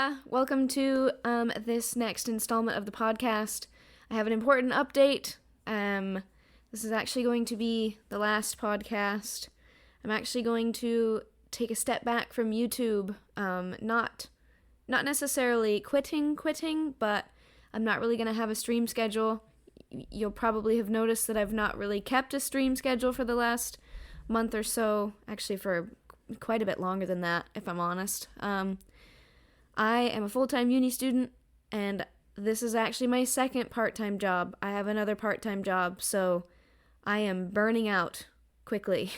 Yeah, welcome to this next installment of the podcast. I have an important update. This is actually going to be the last podcast. I'm actually going to take a step back from YouTube. Not necessarily quitting, but I'm not really going to have a stream schedule. You'll probably have noticed that I've not really kept a stream schedule for the last month or so. Actually, for quite a bit longer than that, if I'm honest. I am a full-time uni student, and this is actually my second part-time job. I have another part-time job, so I am burning out quickly.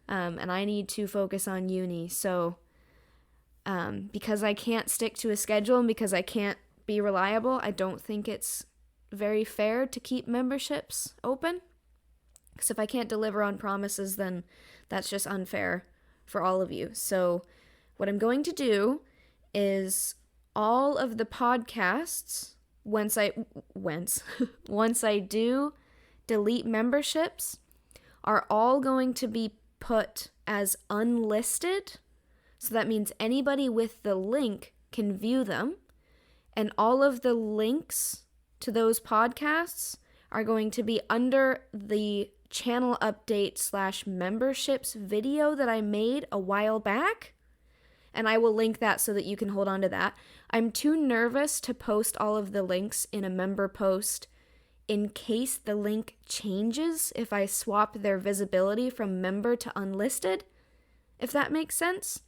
And I need to focus on uni, so because I can't stick to a schedule and because I can't be reliable, I don't think it's very fair to keep memberships open. Because if I can't deliver on promises, then that's just unfair for all of you. So what I'm going to do is all of the podcasts, once I do delete memberships, are all going to be put as unlisted. So that means anybody with the link can view them. And all of the links to those podcasts are going to be under the channel update / memberships video that I made a while back. And I will link that so that you can hold on to that. I'm too nervous to post all of the links in a member post in case the link changes if I swap their visibility from member to unlisted, if that makes sense.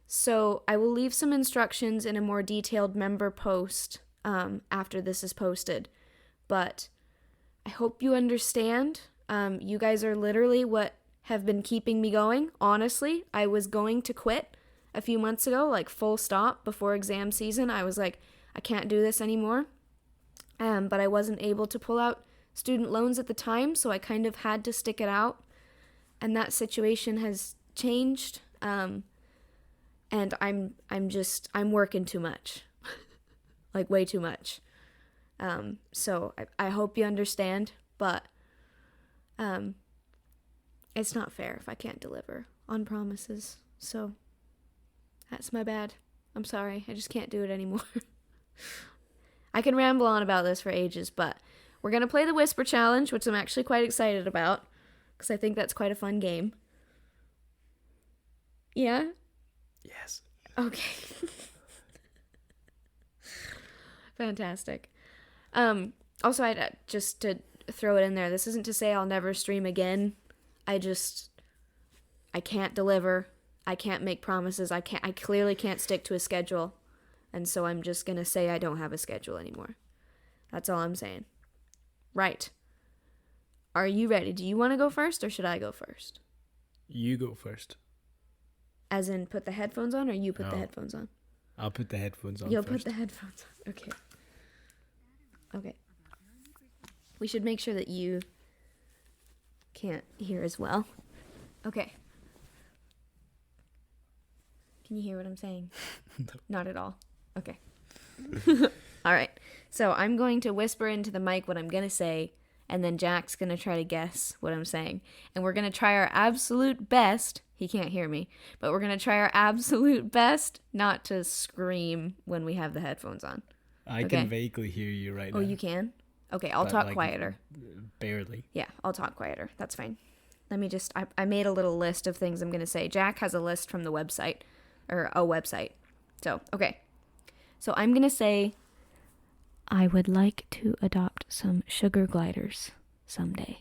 So I will leave some instructions in a more detailed member post after this is posted. But I hope you understand. You guys are literally what have been keeping me going. Honestly, I was going to quit a few months ago, like full stop before exam season. I was like, I can't do this anymore. But I wasn't able to pull out student loans at the time, so I kind of had to stick it out. And that situation has changed. And I'm working too much. Like way too much. So I hope you understand, but it's not fair if I can't deliver on promises. So that's my bad. I'm sorry. I just can't do it anymore. I can ramble on about this for ages, but we're going to play the Whisper Challenge, which I'm actually quite excited about, because I think that's quite a fun game. Yeah? Yes. Okay. Fantastic. Also, just to throw it in there, this isn't to say I'll never stream again. I can't deliver. I can't make promises. I clearly can't stick to a schedule. And so I'm just going to say I don't have a schedule anymore. That's all I'm saying. Right. Are you ready? Do you want to go first or should I go first? You go first. As in put the headphones on or you put the headphones on? I'll put the headphones on You'll first. put the headphones on. Okay. We should make sure that you can't hear as well. Okay. Can you hear what I'm saying? No. Not at all. Okay. All right. So I'm going to whisper into the mic what I'm going to say, and then Jack's going to try to guess what I'm saying. And we're going to try our absolute best. He can't hear me, but we're going to try our absolute best not to scream when we have the headphones on. I can vaguely hear you right now. Oh, you can? Okay, I'll talk quieter. Barely. Yeah, I'll talk quieter. That's fine. Let me just... I made a little list of things I'm going to say. Jack has a list from the website, or a website. So, okay. So I'm going to say, I would like to adopt some sugar gliders someday.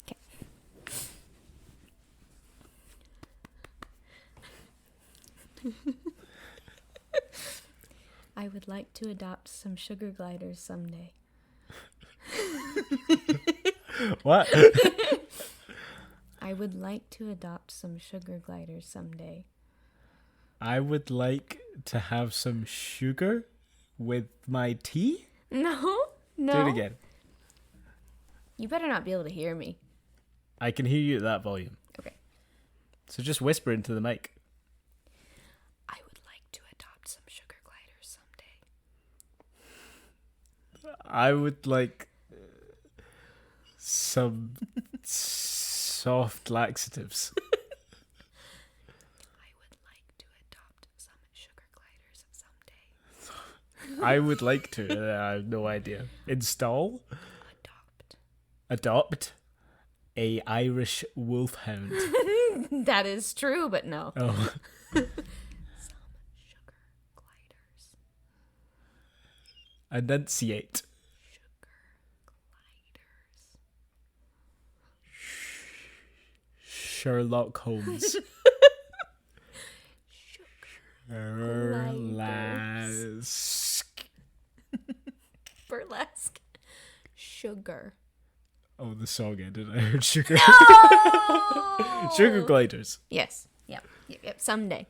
Okay. I would like to adopt some sugar gliders someday. What? I would like to adopt some sugar gliders someday. I would like to have some sugar with my tea? No. Do it again. You better not be able to hear me. I can hear you at that volume. Okay. So just whisper into the mic. I would like to adopt some sugar gliders someday. I would like some soft laxatives. I would like to adopt some I would like to. I have no idea. Install. Adopt a Irish wolfhound. That is true, but no. Oh. Some sugar gliders. Enunciate. Sherlock Holmes. Burlesque. Burlesque. Sugar. Oh, the song ended. I heard sugar. No! Sugar gliders. Yes. Yep. Someday.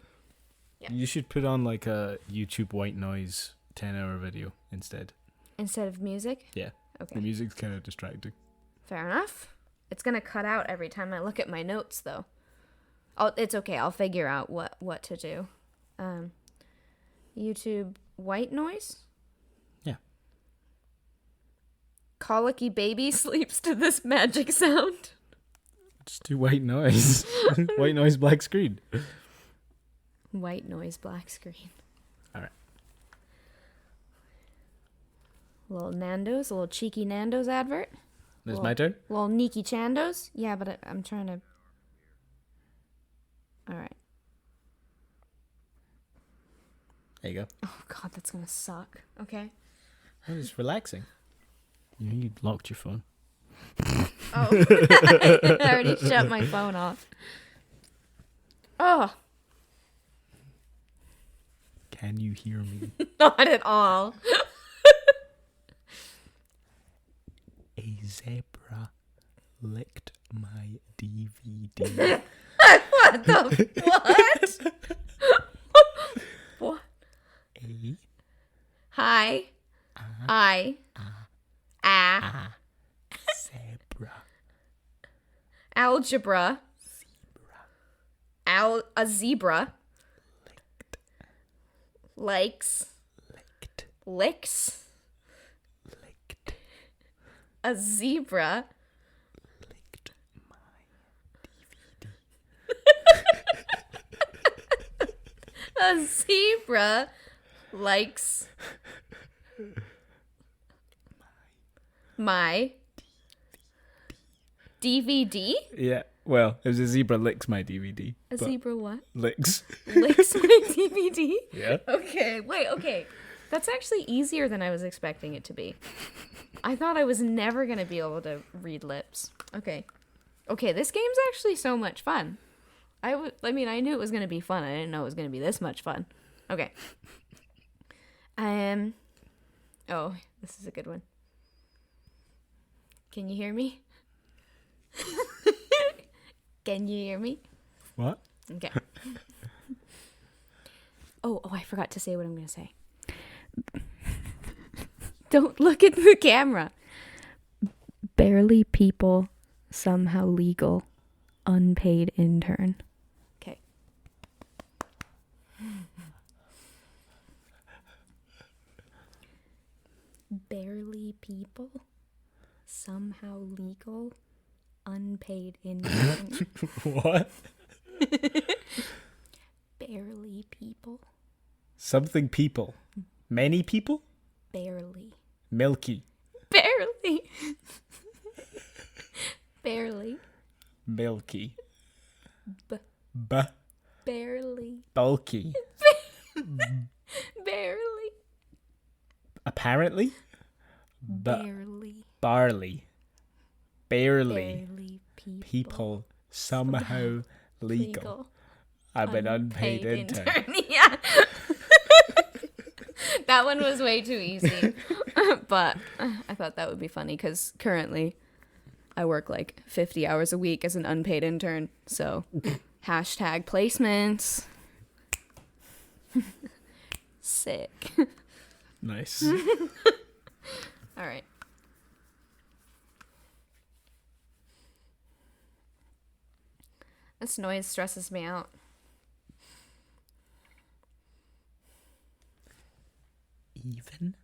Yeah. You should put on like a YouTube white noise 10-hour video instead. Instead of music? Yeah. Okay. The music's kind of distracting. Fair enough. It's going to cut out every time I look at my notes, though. It's okay. I'll figure out what to do. YouTube white noise? Yeah. Colicky baby sleeps to this magic sound. Just do white noise. White noise, black screen. White noise, black screen. All right. Little Nando's, a little cheeky Nando's advert. This is my turn? Little Niki Chandos. Yeah, but I'm trying to... All right. There you go. Oh, God, that's going to suck. Okay. Oh, it's relaxing. You locked your phone. Oh. I already shut my phone off. Oh. Can you hear me? Not at all. A zebra licked my DVD. What the... What? What? A Hi. I. zebra. Algebra. A zebra. Likes. Licked. Licks. Licked. A zebra. Licked my DVD. A zebra likes my DVD. Yeah. Well, it was a zebra licks my DVD. A but zebra what? licks. Licks my DVD? Yeah. Okay. Wait, okay. That's actually easier than I was expecting it to be. I thought I was never going to be able to read lips. Okay. Okay, this game's actually so much fun. I knew it was going to be fun. I didn't know it was going to be this much fun. Okay. Oh, this is a good one. Can you hear me? Can you hear me? What? Okay. Oh, I forgot to say what I'm going to say. Don't look at the camera. Barely people, somehow legal, unpaid intern. Okay. Barely people, somehow legal, unpaid intern. What? Barely people. Something people. Many people? Barely. Milky. Barely. Barely. Milky. B- barely. Bulky. Barely. Apparently? Barely. Barley. Barely. Barely People somehow legal. I'm an unpaid intern. Yeah. That one was way too easy. But I thought that would be funny because currently I work like 50 hours a week as an unpaid intern. So hashtag placements. Sick. Nice. All right. This noise stresses me out. Even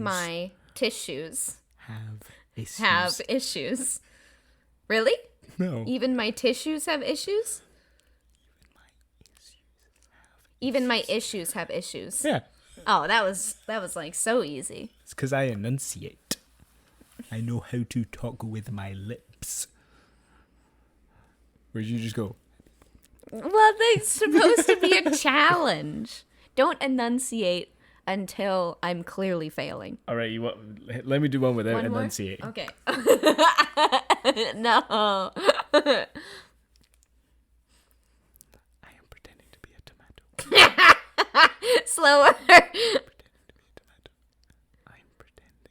my tissues have issues. Really? No. Even my tissues have issues? Even my issues have issues. Yeah. Oh, that was like so easy. It's because I enunciate. I know how to talk with my lips. Where'd you just go? Well, it's supposed to be a challenge. Don't enunciate until I'm clearly failing. All right, let me do one without One more? enunciating. Okay. No. I am pretending to be a tomato. Slower. I'm pretending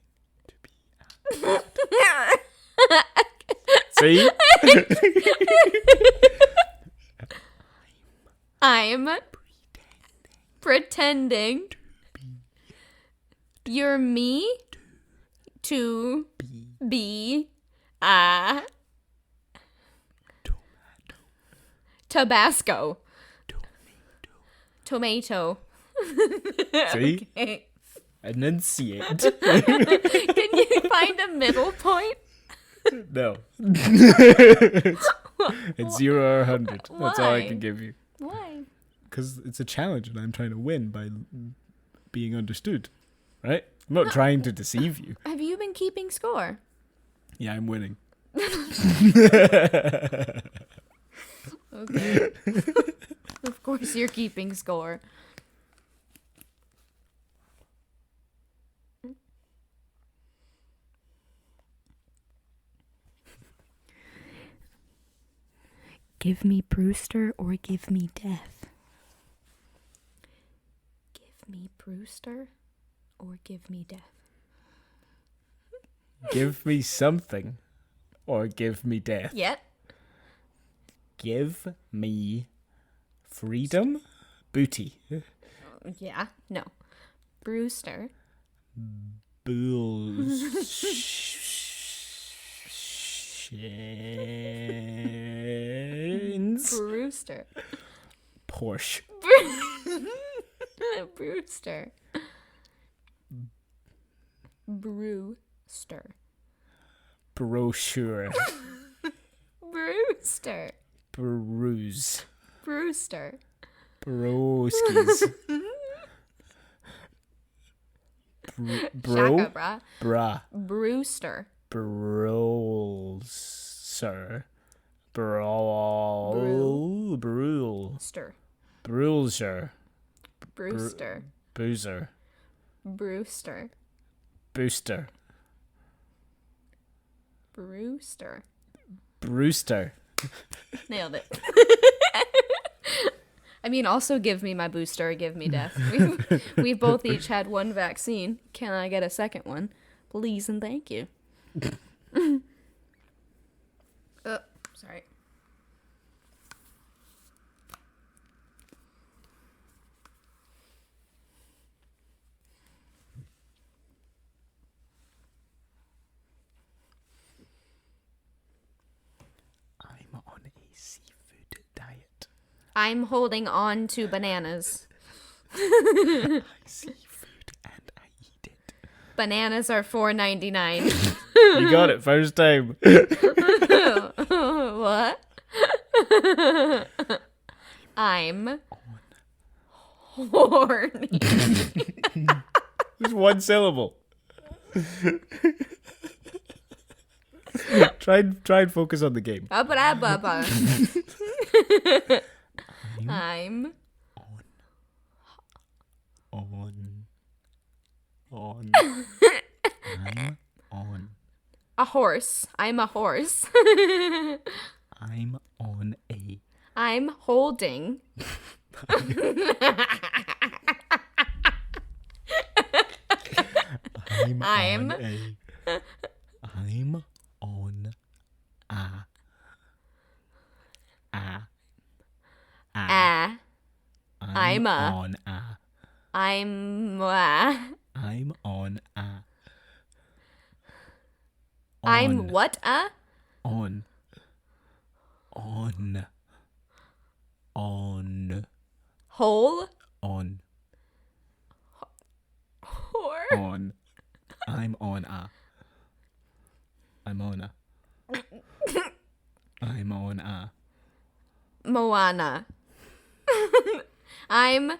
to be See? I'm pretending you're me to be a Tabasco. Tomato. See? Okay. Enunciate. Can you find a middle point? No. It's 0 or 100. That's all I Why? can give you. Why? Because it's a challenge and I'm trying to win by being understood. Right? I'm not trying to deceive you. Have you been keeping score? Yeah, I'm winning. Okay. Of course you're keeping score. Give me Brewster or give me death. Give me Brewster or give me death. Give me something or give me death. Yep. Give me freedom, booty, Yeah. No. Brewster. bullshins, Brewster. Porsche, Brewster. Brewster. brochure, Brewster. bruise, Brewster. broskies, Shaka, brah. bra, Brewster. brolser, brule, Ster. brulser, Brewster. boozer, Brewster. booster, Brewster. Brewster. Nailed it. I mean, also give me my booster or give me death. We've both each had one vaccine. Can I get a second one? Please and thank you. Oh, sorry. I'm on a seafood diet. I'm holding on to bananas. I see food and I eat it. Bananas are $4.99. You got it first time. What? I'm horny. Just one syllable. try and focus on the game. Ba-ba-da-ba-ba. I'm On. I'm on. a horse. I'm a horse. I'm on a. I'm holding. I'm on a. I'm on a. I'm a. on a. I'm I'm on a. I'm what a? On. Hole? On. Whore? On. I'm on a. I'm on a. I'm on a. Moana. I'm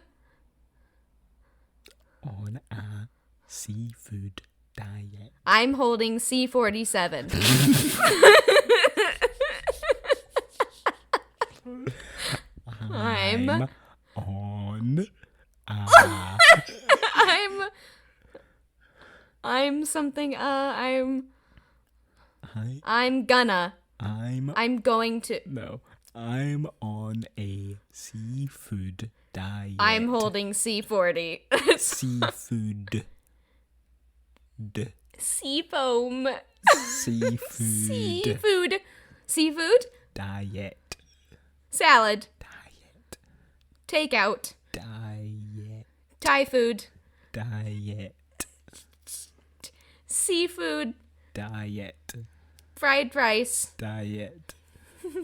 On a seafood diet. I'm holding C47. I'm on I'm something I'm going to No. I'm on a seafood diet. I'm holding C40. Seafood. Seafoam. Seafood. Seafood. Diet. Salad. Diet. Takeout. Diet. Thai food. Diet. Seafood. Diet. Fried rice. Diet.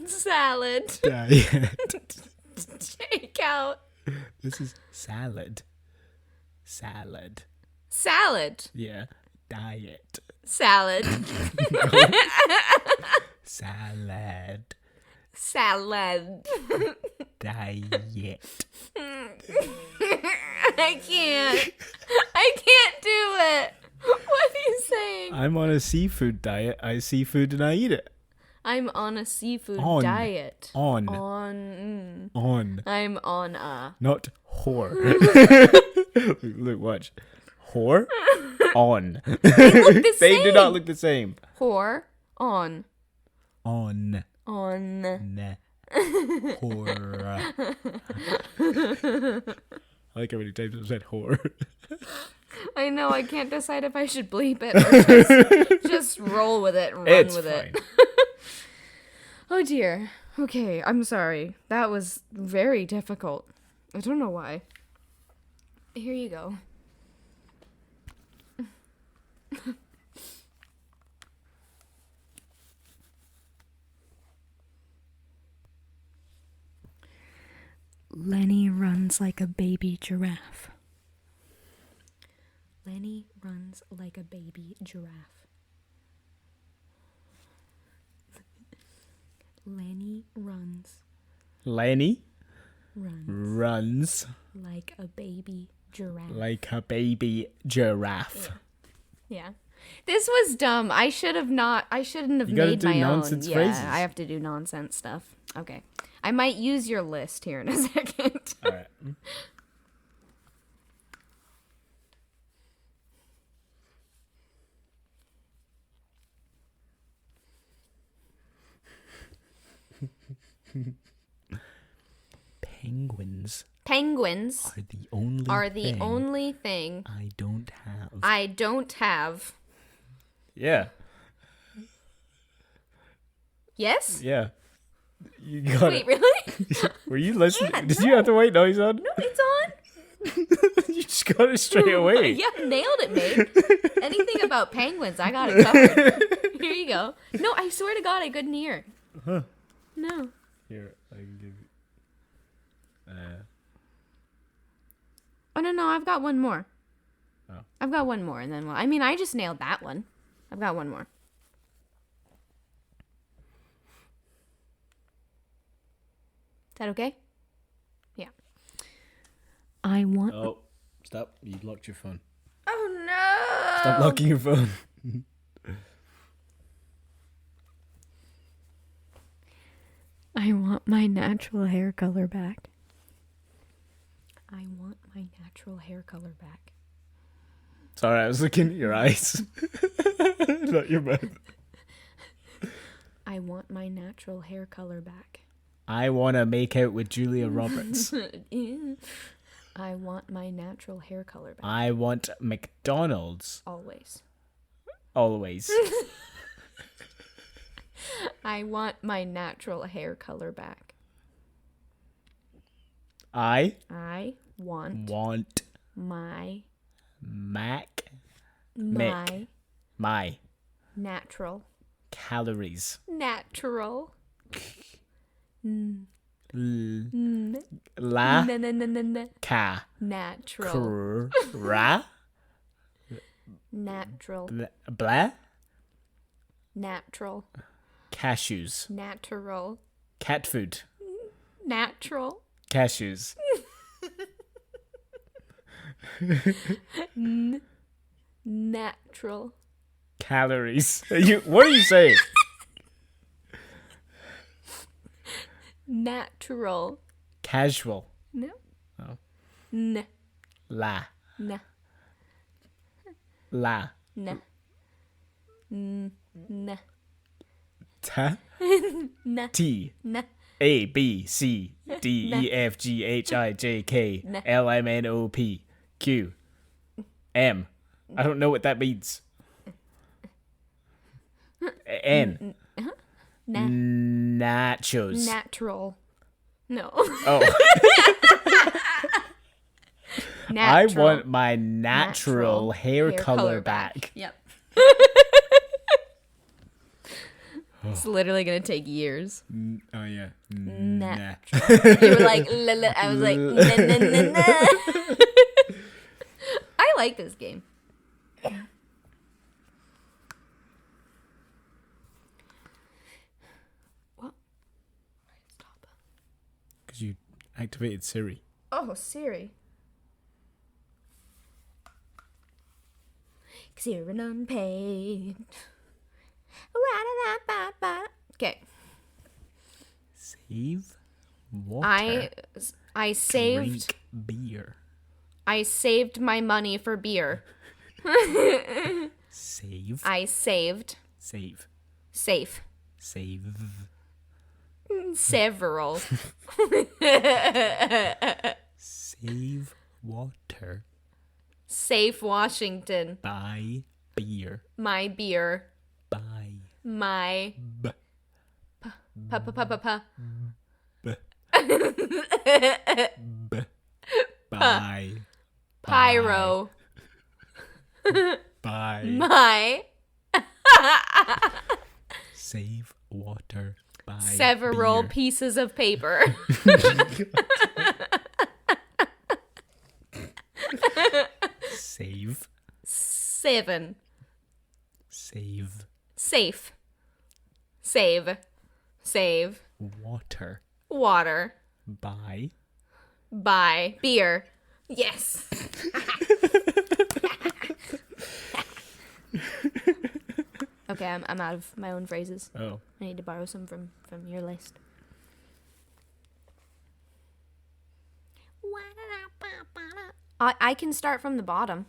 Salad. Diet. Takeout. This is salad. Salad. Salad. Yeah. Diet. Salad. Salad. Salad. Diet. I can't do it. What are you saying? I'm on a seafood diet. I see food and I eat it. I'm on a seafood On. diet. On. On. I'm on a. Not whore. Look, watch. Whore. On. They do not look the same. Whore. On. On. On. Ne. Whore. I like how many times I've said whore. I know, I can't decide if I should bleep it or just roll with it and run with it. Oh dear. Okay, I'm sorry. That was very difficult. I don't know why. Here you go. Lenny runs like a baby giraffe. Lenny runs like a baby giraffe. Lenny runs. Lenny runs like a baby giraffe. Like a baby giraffe. Yeah. This was dumb. I shouldn't have You gotta made do my nonsense own. phrases. Yeah, I have to do nonsense stuff. Okay. I might use your list here in a second. All right. Penguins are the only thing I don't have. Yeah. Yes? Yeah. You got Wait, it. really? Were you listening? Yeah, Did you have to wait? No, he's on. No, it's on. You just got it straight away. Yeah, nailed it, babe. Anything about penguins, I got it covered. Here you go. No, I swear to God, I couldn't hear. Huh. No. Here, I can give you. Oh, no, I've got one more. Oh. I've got one more, and then, well, I mean, I just nailed that one. I've got one more. Is that okay? Yeah. I want... Oh, stop. You locked your phone. Oh, no! Stop locking your phone. I want my natural hair color back. I want my natural hair color back. Sorry, I was looking at your eyes. Not your mouth. I want my natural hair color back. I want to make out with Julia Roberts. I want my natural hair color back. I want McDonald's. Always. Always. I want my natural hair color back. I want my natural calories. Natural. Cashews. Natural. Cat food. Natural. Cashews. Natural. Calories. What are you saying? Natural. Casual. No. Oh. N. La. N. La. N. N. N. Ta. N. T. N. A B C D E F G H I J K L M N O P Q M. I don't know what that means. N. Nachos. Natural. No. Oh. I Natural. want my natural hair color back. Yep. It's literally gonna take years. Oh yeah. Natural. You were like, I was like, na. I like this game. What? Stop. Because you activated Siri. Oh, Siri. Cause you're an unpaid. Okay. Save water. I saved. Drink beer. I saved my money for beer. Save. I saved. Save. Safe. Save. Several. Save water. Safe Washington. Buy beer. My beer. Buy. My. B. Pa. B. B. Buy. Pyro. Buy. My. Save water. Buy Several beer. pieces of paper. Save. 7. Save. Safe. Save. Save. Water. Water. Buy. Buy. Beer. Yes. Okay, I'm out of my own phrases. Oh. I need to borrow some from your list. I can start from the bottom.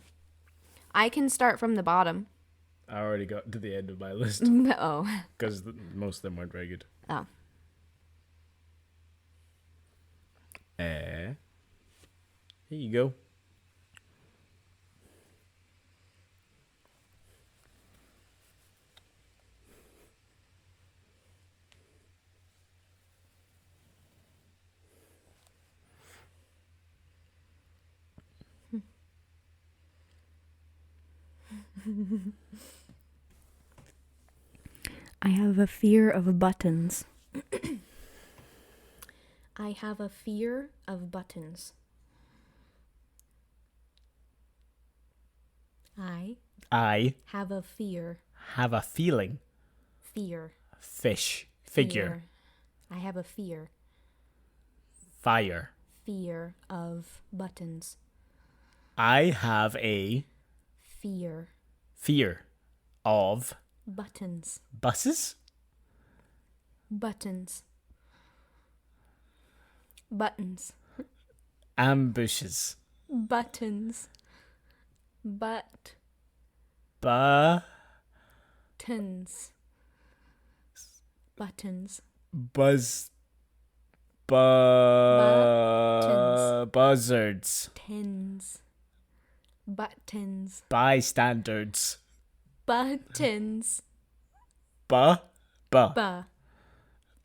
I already got to the end of my list Oh. because most of them weren't very good. Oh. Here you go. I have a fear of buttons. I have a fear of buttons. I have a fear. Have a feeling. Fear. Fish. Figure. Fear. I have a fear. Fire. Fear of buttons. I have a Fear. fear of Buttons. buses. Buttons. Buttons. Ambushes. Buttons. Buttons. Buttons. Buzz. Buttons. Buzzards. Tens. Buttons. Bystanders. Buttons.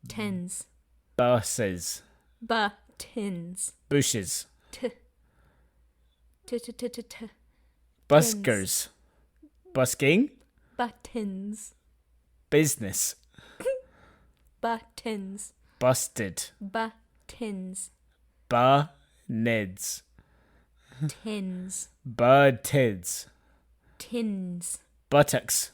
Tens. Buses. Buttons. Bushes. T. Buskers. Busking. Buttons. Business. Buttons. Busted. Buttons. Nids. Tins. Tids. Tins. Buttocks.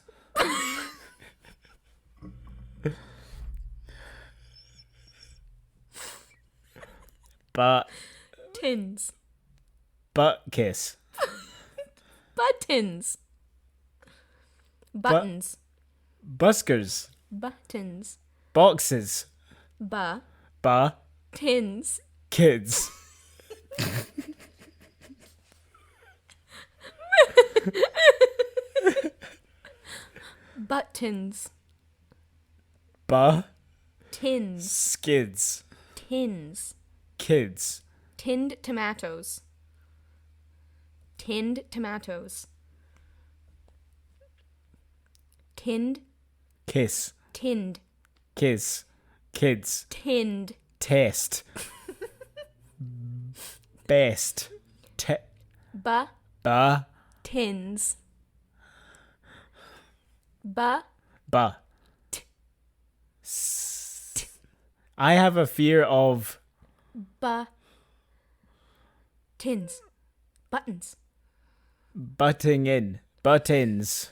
Tins. Butt kiss. Buttons. Buttons. Buskers. Buttons. Boxes. Ba. Ba. Tins. Kids. Buttons. Ba. Tins. Skids. Tins. Kids. Tinned tomatoes. Tinned tomatoes. Tinned. Kiss. Tinned. Kiss. Kids. Tinned. Test. Best. Ba. Ba. Tins. Ba. Ba. I have a fear of Ba. Tins. Buttons. butting in. Buttons.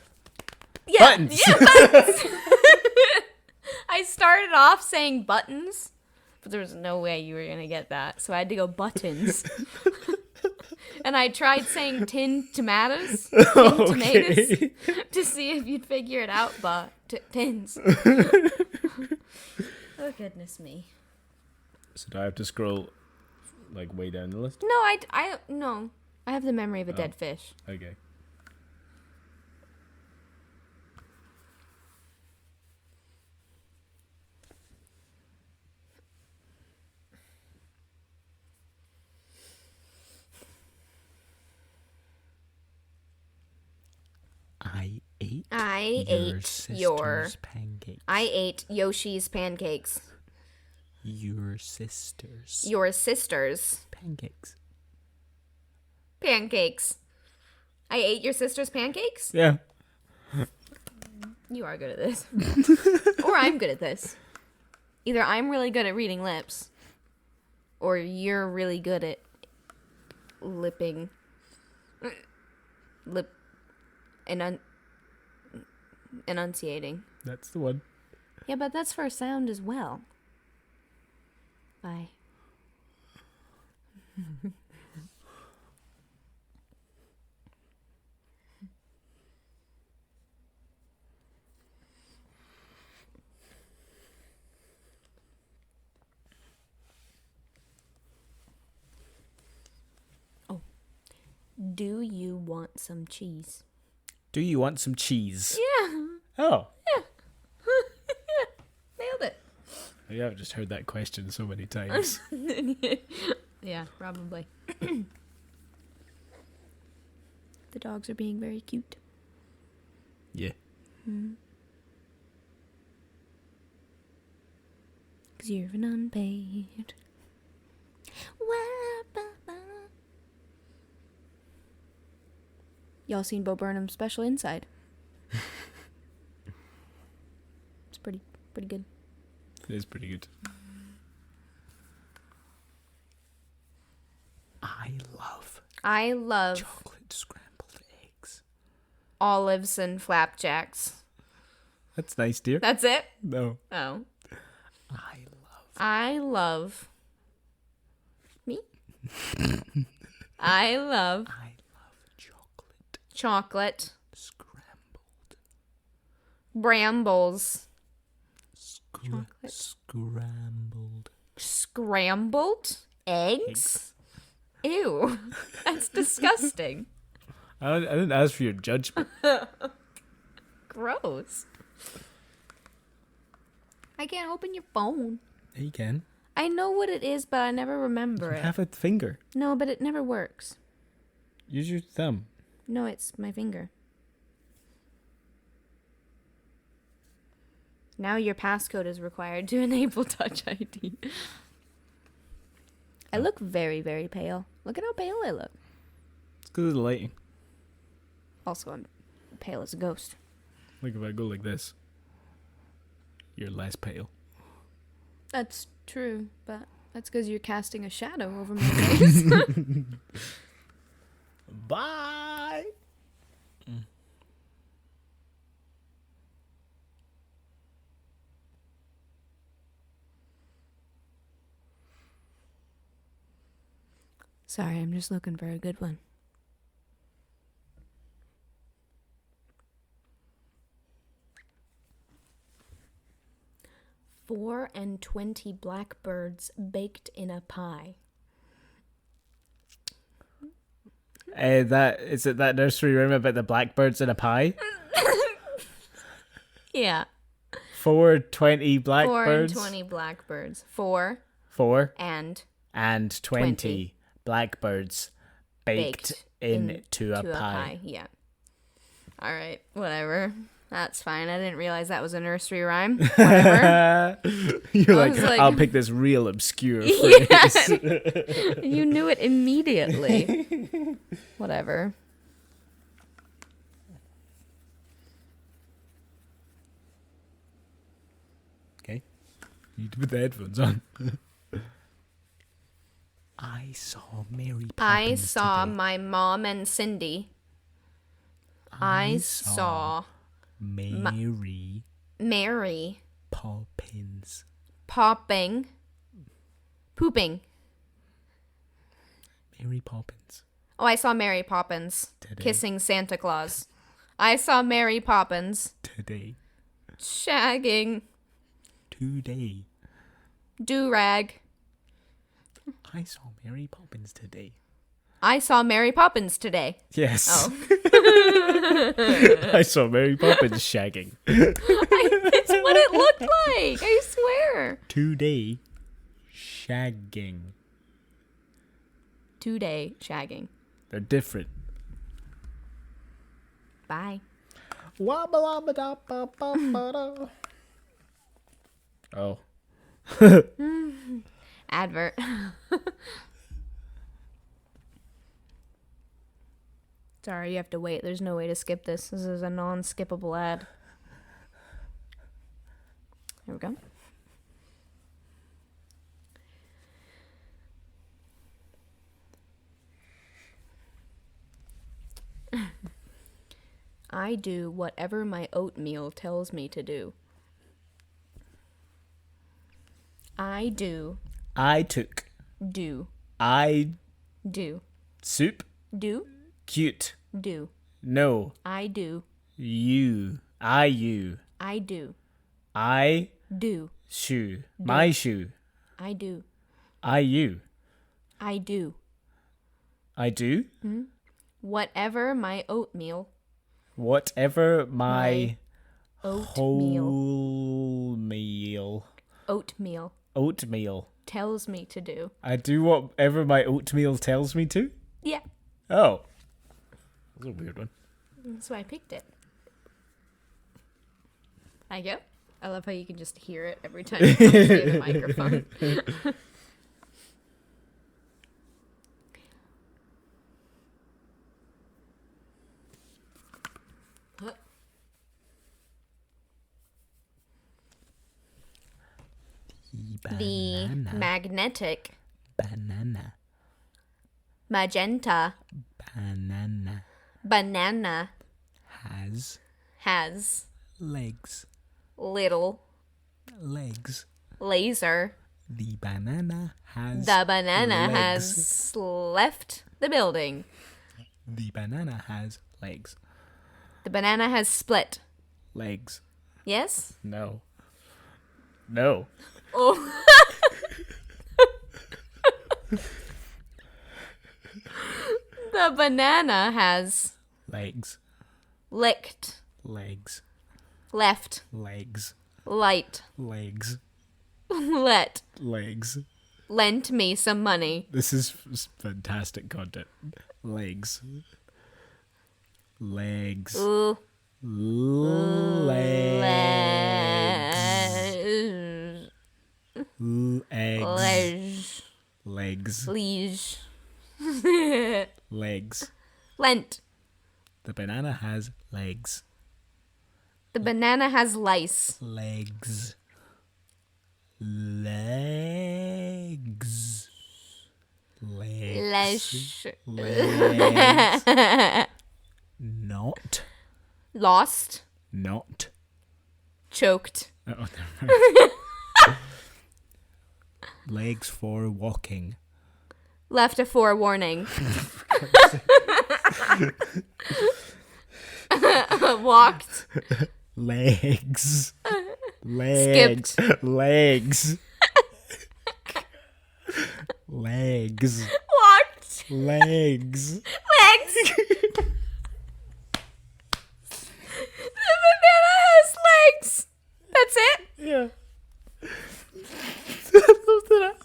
Yeah, Buttons. Yeah, buttons. I started off saying buttons, but there was no way you were going to get that. So I had to go buttons. And I tried saying tinned tomatoes, tinned tomatoes, to see if you'd figure it out, but tins. Oh, goodness me. So do I have to scroll like way down the list? No, no. I have the memory of a dead fish. Okay. I ate your pancakes. I ate Yoshi's pancakes. Your sister's Your sister's pancakes. pancakes. I ate your sister's pancakes? Yeah. You are good at this. Or I'm good at this. Either I'm really good at reading lips, or you're really good at lipping. Lip. Enunciating. That's the one. Yeah, but that's for sound as well. Bye. Oh. Do you want some cheese? Do you want some cheese? Yeah. Oh. Yeah. Nailed it. Yeah, I've just heard that question so many times. Yeah, probably. The dogs are being very cute. Yeah. Cause you're an unpaid. Y'all seen Bo Burnham's special Inside? It's pretty good. It is pretty good. I love chocolate scrambled eggs. Olives and flapjacks. That's nice, dear. That's it? No. Oh. I love I love me. I love chocolate. scrambled. Brambles. Chocolate. Scrambled. Scrambled eggs? Ew. That's disgusting. I didn't ask for your judgment. Gross. I can't open your phone. Yeah, you can. I know what it is, but I never remember it. Have a finger. No, but it never works. Use your thumb. No, it's my finger. Now your passcode is required to enable Touch ID. I look very, very pale. Look at how pale I look. It's because of the lighting. Also, I'm pale as a ghost. Like if I go like this, you're less pale. That's true, but that's because you're casting a shadow over my face. Bye. Sorry, I'm just looking for a good one. 4 and 20 blackbirds baked in a pie. Is it that nursery rhyme about the blackbirds in a pie? Yeah. 420 4 blackbirds. and 20 blackbirds. 4 4 and and 20 blackbirds baked into a pie. Yeah. All right. Whatever. That's fine. I didn't realize that was a nursery rhyme. Whatever. You're I was like, I'll pick this real obscure phrase. You knew it immediately. Whatever. Okay. You need to put the headphones on. I saw Mary Poppins I saw today. my mom and Cindy. I saw Mary Mary Poppins. pooping. Mary Poppins. Oh, I saw Mary Poppins Today. kissing Santa Claus. I saw Mary Poppins Today. shagging Today. do-rag. I saw Mary Poppins today. I saw Mary Poppins today. Yes. Oh. I saw Mary Poppins shagging. It's what it looked like. I swear. Today. Shagging. Today shagging. They're different. Bye. Oh. Advert. Sorry, you have to wait. There's no way to skip this. This is a non-skippable ad. Here we go. I do whatever my oatmeal tells me to do. I do. I took. Do. I Do. soup. Do. Cute. Do. No. I do. You. I you. I do. I Do. shoe. My shoe. I do. I you. I do. I do. Whatever my oatmeal. Whatever my Oatmeal. wholemeal. Oatmeal. Oatmeal. Tells me to do. I do whatever my oatmeal tells me to? Yeah. Oh. That's a weird one. That's why I picked it. I go. I love how you can just hear it every time you come near the microphone. The magnetic Banana. magenta Banana. banana Has has legs. little Legs. laser. The banana has The banana legs. has left the building. The banana has legs. The banana has split. Legs. Yes? No. No. Oh. The banana has Legs. licked, Legs. left, Legs. light, Legs. let, Legs. lent me some money. This is fantastic content. Legs. Legs. Ooh. Legs. Legs. Legs. Legs. Liege. Legs. Lent. The banana has legs. The banana has lice. Legs. Legs. Legs. Lesh. Legs. Not. Lost. Not. Choked. Oh, never mind. Legs for walking. Left a forewarning. Walked. Legs. Legs. Legs. Legs. What? Legs. Legs. The banana has legs. That's it. Yeah.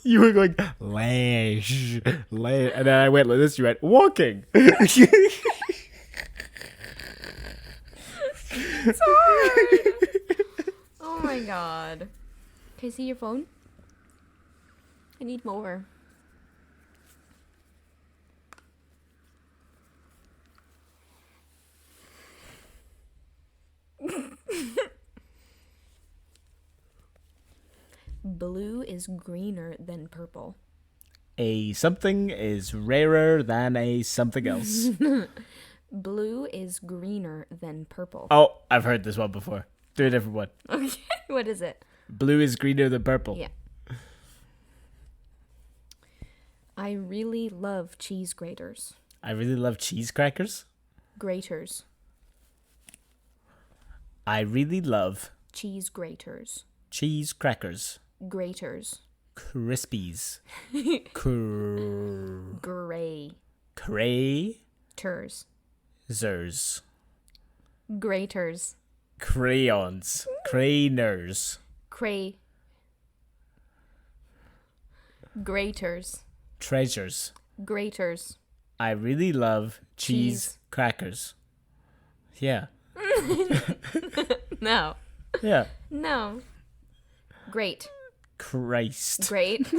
You were going legs, leg, and then I went like this. You went walking. It's hard. Oh my god. Can I see your phone? I need more. Blue is greener than purple. A something is rarer than a something else. Blue is greener than purple. Oh, I've heard this one before. Do a different one. Okay, what is it? Blue is greener than purple. Yeah. I really love cheese graters. I really love cheese crackers. Graters. I really love Cheese graters. cheese crackers. Graters. Crispies. Gray. Crazers. Graters. Crayons. Craners. Graters. Treasures. Graters. I really love cheese Cheese. crackers. Yeah. No. Yeah. No. Great. Christ. Great.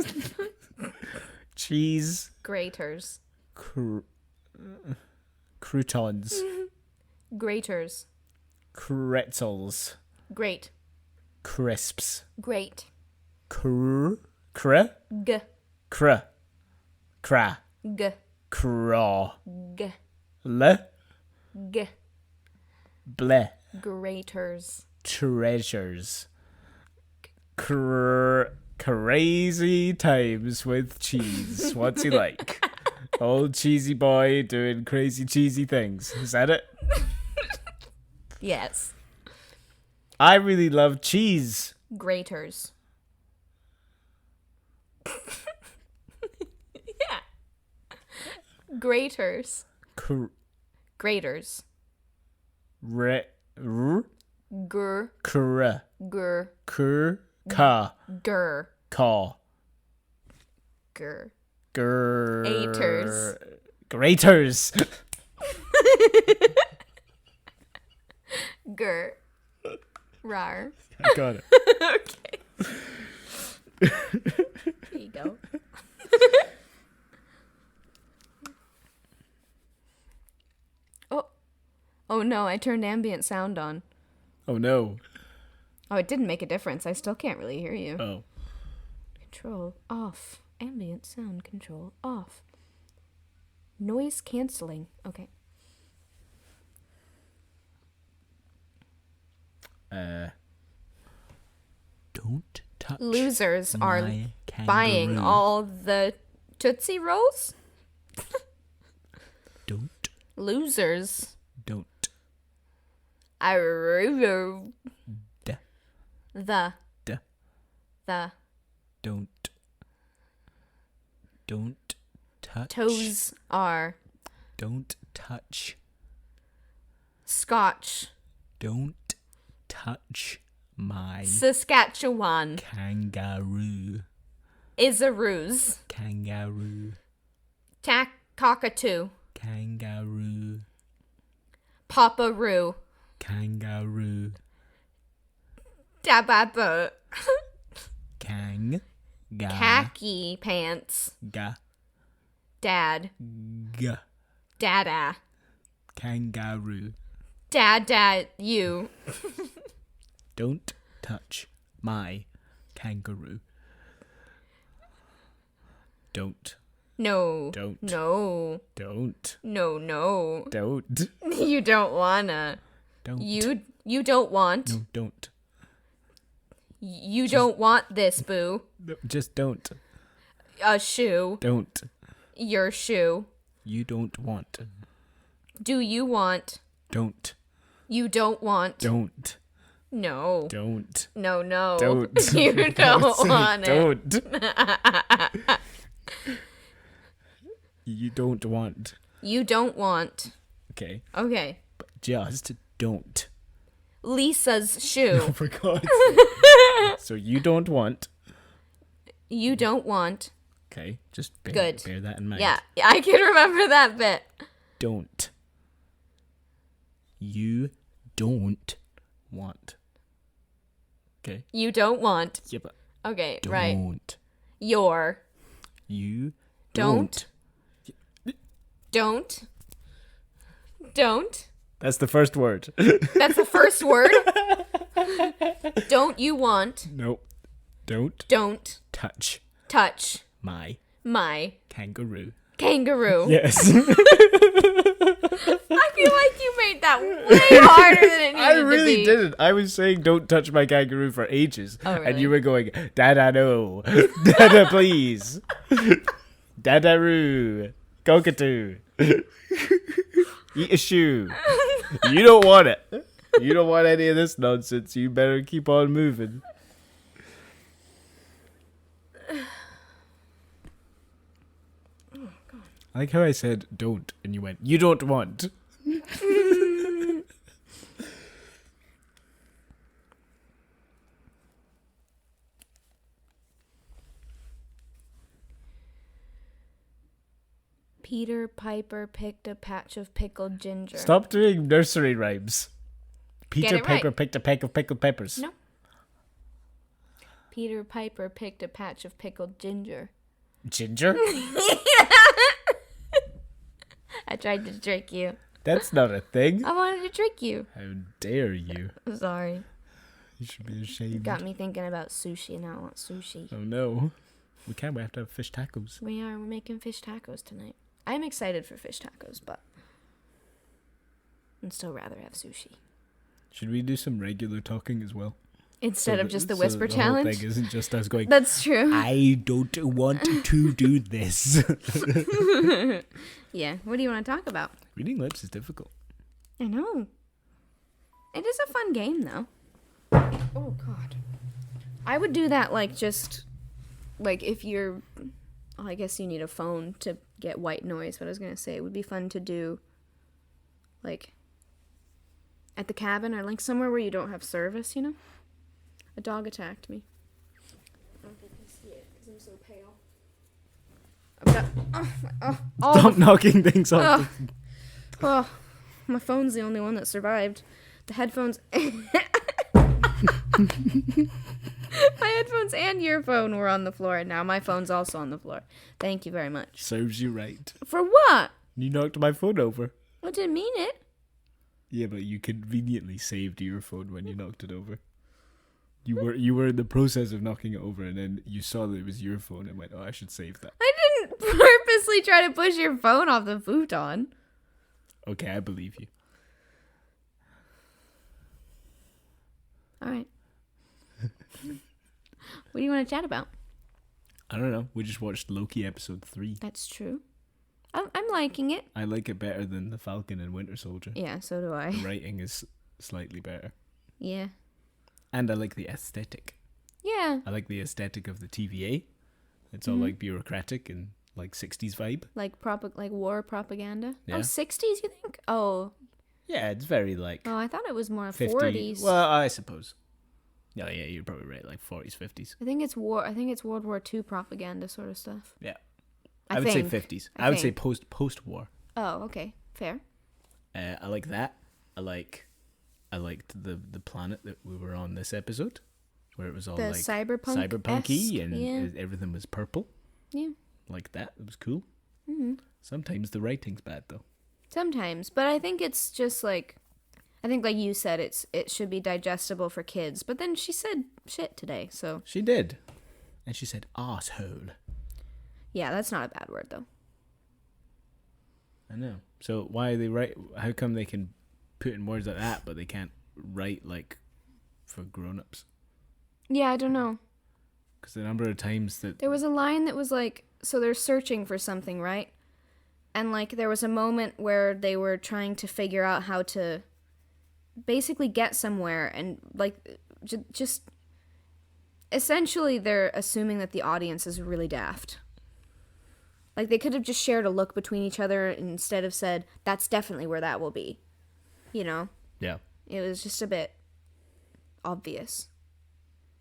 Cheese. Graters. Croutons. Graters. Pretzels. Great. Crisps. Great. Cra. G. Cra. Cra. G. Craw. G. Le. G. Bleh. Graters. Treasures. Crazy times with cheese. What's he like? Old cheesy boy doing crazy cheesy things. Is that it? Yes. I really love cheese. Graters. Yeah. Graters. Graters. R. Gur. Cr. Gur. Ka. Gur. Caw. Gur. Graters. Graters. Gur. Rar. I got it. Okay. Here you go. Oh. Oh no, I turned ambient sound on. Oh no. Oh, it didn't make a difference. I still can't really hear you. Oh. Control off. Ambient sound control off. Noise canceling. Okay. Don't touch. Losers are my buying kangaroo. all the Tootsie Rolls? Don't. Losers. Don't. I the D. the D. the Don't. Don't touch. toes are Don't touch. Scotch. Don't touch my Saskatchewan kangaroo. is a ruse. Kangaroo. Cockatoo. Kangaroo. Papa-roo. Kangaroo. Dababa. Khaki pants. Ga. Dad. Ga. Dada. Kangaroo. Dad, you. Don't touch my kangaroo. Don't. No. Don't. No. Don't. No. Don't. You don't wanna. Don't. You don't want. No, don't. You don't want this, boo. No, just don't. A shoe. Don't. Your shoe. You don't want. Do you want? Don't. You don't want. Don't. No. Don't. No. Don't. You don't Say want it. Don't. You don't want. You don't want. Okay. Okay. But just don't. Lisa's shoe. For God's sake. So you don't want. You don't want. Okay. Just bear that in mind. Yeah, I can remember that bit. Don't. You don't want. Okay. You don't want. Yeah, but Okay, don't. right. Your. You Don't. Don't. Don't. That's the first word. That's the first word. Don't you want. Nope. Don't Don't touch touch my my kangaroo. kangaroo. Yes. I feel like you made that way harder than it needed I to really be. didn't. I was saying don't touch my kangaroo for ages. Oh, really? And you were going, Dada no. Dada please. Dada-roo. Cockatoo. Eat a shoe. You don't want it. You don't want any of this nonsense. You better keep on moving. I like how I said don't and you went, you don't want. Peter Piper picked a patch of pickled ginger. Stop doing nursery rhymes. Peter it right. Piper picked a peck of pickled peppers. No. Peter Piper picked a patch of pickled ginger. Ginger? I tried to trick you. That's not a thing. I wanted to trick you. How dare you? I'm sorry. You should be ashamed. Got me thinking about sushi, and I want sushi. Oh no. We have to have fish tacos. We're making fish tacos tonight. I'm excited for fish tacos, but I'd still rather have sushi. Should we do some regular talking as well? Instead of just the so whisper the challenge? whole thing isn't just us going, That's true. I don't want to do this. Yeah, what do you want to talk about? Reading lips is difficult. I know. It is a fun game, though. Oh, God. I would do that, if you're... Oh, I guess you need a phone to get white noise, but I was going to say it would be fun to do, at the cabin or, somewhere where you don't have service, you know? A dog attacked me. I don't think you can see it, because I'm so pale. Stop knocking things off. Oh, my phone's the only one that survived. The headphones... My headphones and your phone were on the floor, and now my phone's also on the floor. Thank you very much. Serves you right. For what? You knocked my phone over. I didn't mean it. Yeah, but you conveniently saved your phone when you knocked it over. You were in the process of knocking it over, and then you saw that it was your phone and went, oh, I should save that. I didn't purposely try to push your phone off the futon. Okay, I believe you. All right. What do you want to chat about? I don't know. We just watched Loki episode 3. That's true. I'm liking it. I like it better than The Falcon and Winter Soldier. Yeah, so do I. The writing is slightly better. Yeah. And I like the aesthetic. Yeah. I like the aesthetic of the TVA. It's all bureaucratic and 60s vibe. Like war propaganda. Yeah. Oh, 60s, you think? Oh. Yeah, it's very Oh, I thought it was more 50, 40s. Well, I suppose. Yeah, you're probably right. 40s, 50s. I think it's World War II propaganda sort of stuff. Yeah. I would think. say 50s. I would say post-war. Oh, okay. Fair. I like that. I liked the planet that we were on this episode, where it was all The cyberpunky and yeah. everything was purple. Yeah. Like that. It was cool. Mm-hmm. Sometimes the writing's bad though. Sometimes, but I think it's just like you said, it should be digestible for kids. But then she said shit today, so She did, and she said asshole. yeah, that's not a bad word though. I know. So why are they write? How come they can put in words like that, but they can't write for grown-ups? Yeah, I don't know. Because the number of times that There was a line that was so they're searching for something, right? And there was a moment where they were trying to figure out how to basically get somewhere and like just essentially they're assuming that the audience is really daft. Like they could have just shared a look between each other instead of said, that's definitely where that will be. You know? Yeah. It was just a bit obvious.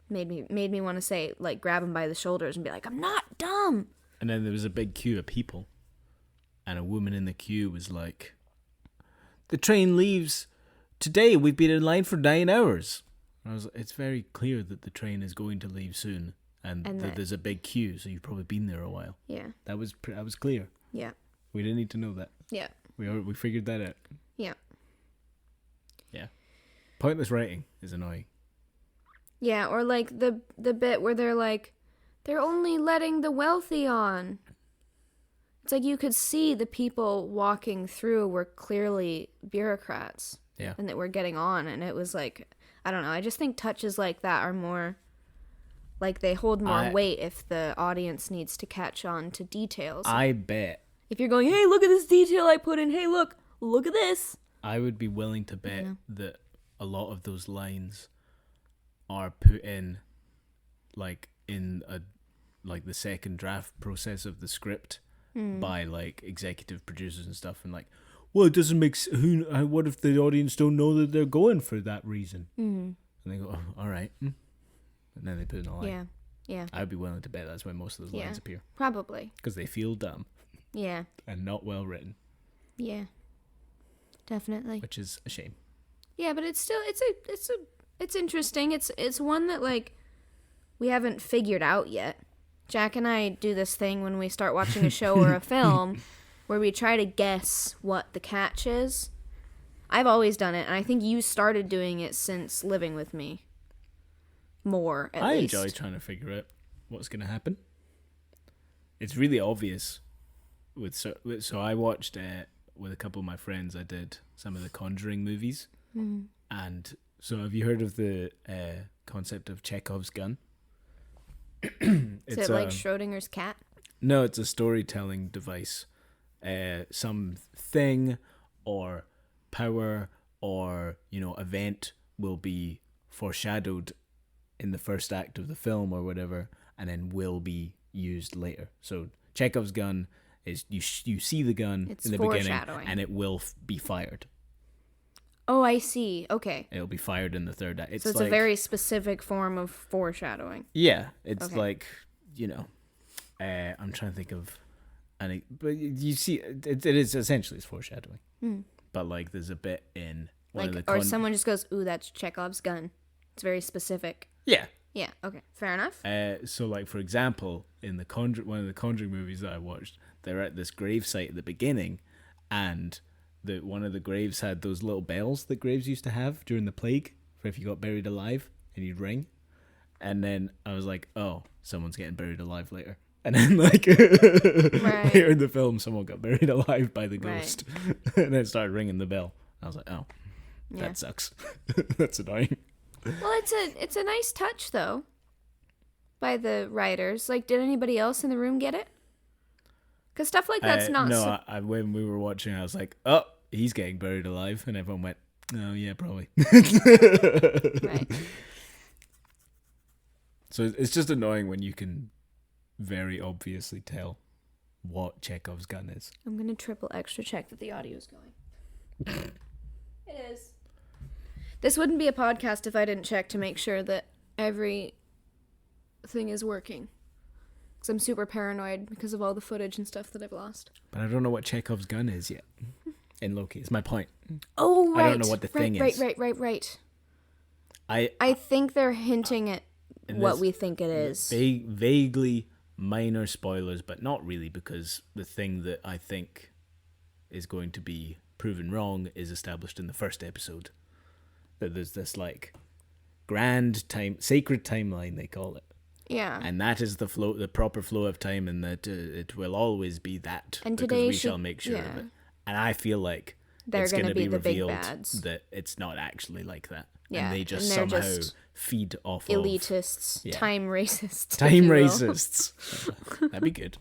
Made me want to say, like, grab him by the shoulders and be like, I'm not dumb. And then there was a big queue of people. And a woman in the queue was like, the train leaves today. We've been in line for 9 hours. And I was like, it's very clear that the train is going to leave soon. And that there's a big queue, so you've probably been there a while. Yeah. That was clear. Yeah. We didn't need to know that. Yeah. We figured that out. Yeah. Yeah. Pointless writing is annoying. Yeah, or like the bit where they're like, they're only letting the wealthy on. It's like you could see the people walking through were clearly bureaucrats. Yeah. And that we're getting on, and it was like, I don't know, I just think touches like that are more, like they hold more weight if the audience needs to catch on to details. I bet. If you're going, hey, look at this detail I put in, hey, look at this. I would be willing to bet that a lot of those lines are put in, like, in the second draft process of the script by, like, executive producers and stuff, and like, well, it doesn't make what if the audience don't know that they're going for that reason? And they go, oh, all right. And then they put in a line. Yeah, yeah. I would be willing to bet that's why most of those lines appear. Probably. Because they feel dumb. Yeah. And not well written. Yeah. Definitely. Which is a shame. Yeah, but it's still it's interesting. It's one that like we haven't figured out yet. Jack and I do this thing when we start watching a show or a film where we try to guess what the catch is. I've always done it, and I think you started doing it since living with me. More, at least. I enjoy trying to figure out what's going to happen. It's really obvious. So I watched with a couple of my friends. I did some of the Conjuring movies, and so have you heard of the concept of Chekhov's gun? Is it like Schrodinger's cat? No, it's a storytelling device. Some thing or power or event will be foreshadowed in the first act of the film or whatever, and then will be used later. So Chekhov's gun is you see the gun in the beginning, and it will be fired. Oh, I see. Okay. It'll be fired in the third act. So it's like, a very specific form of foreshadowing. Yeah, it's like, I'm trying to think of but you see, it is essentially it's foreshadowing. But like, there's a bit in one of the or someone just goes, "Ooh, that's Chekhov's gun." It's very specific. Yeah. Yeah. Okay. Fair enough. So, like, for example, in one of the Conjuring movies that I watched, they're at this gravesite at the beginning, and one of the graves had those little bells that graves used to have during the plague for if you got buried alive and you'd ring. And then I was like, oh, someone's getting buried alive later. And then, like, later in the film, someone got buried alive by the ghost. And then it started ringing the bell. I was like, oh, that sucks. That's annoying. Well, it's a nice touch, though, by the writers. Like, did anybody else in the room get it? Because stuff like that's not... No, when we were watching, I was like, oh, he's getting buried alive. And everyone went, oh, yeah, probably. Right. So it's just annoying when you can very obviously tell what Chekhov's gun is. I'm going to triple extra check that the audio's going. It is. This wouldn't be a podcast if I didn't check to make sure that everything is working. Because I'm super paranoid because of all the footage and stuff that I've lost. But I don't know what Chekhov's gun is yet in Loki. It's my point. Oh, right. I don't know what the thing is. Right. I think they're hinting at what we think it is. Vaguely minor spoilers, but not really, because the thing that I think is going to be proven wrong is established in the first episode. That there's this, like, sacred timeline, they call it. Yeah. And that is the proper flow of time, and that it will always be that. And because today we shall make sure of it. And I feel like it's going to be the revealed big bads. that it's not actually like that. Yeah. And they just somehow feed off elitists, of... time racists. Time racists. That'd be good.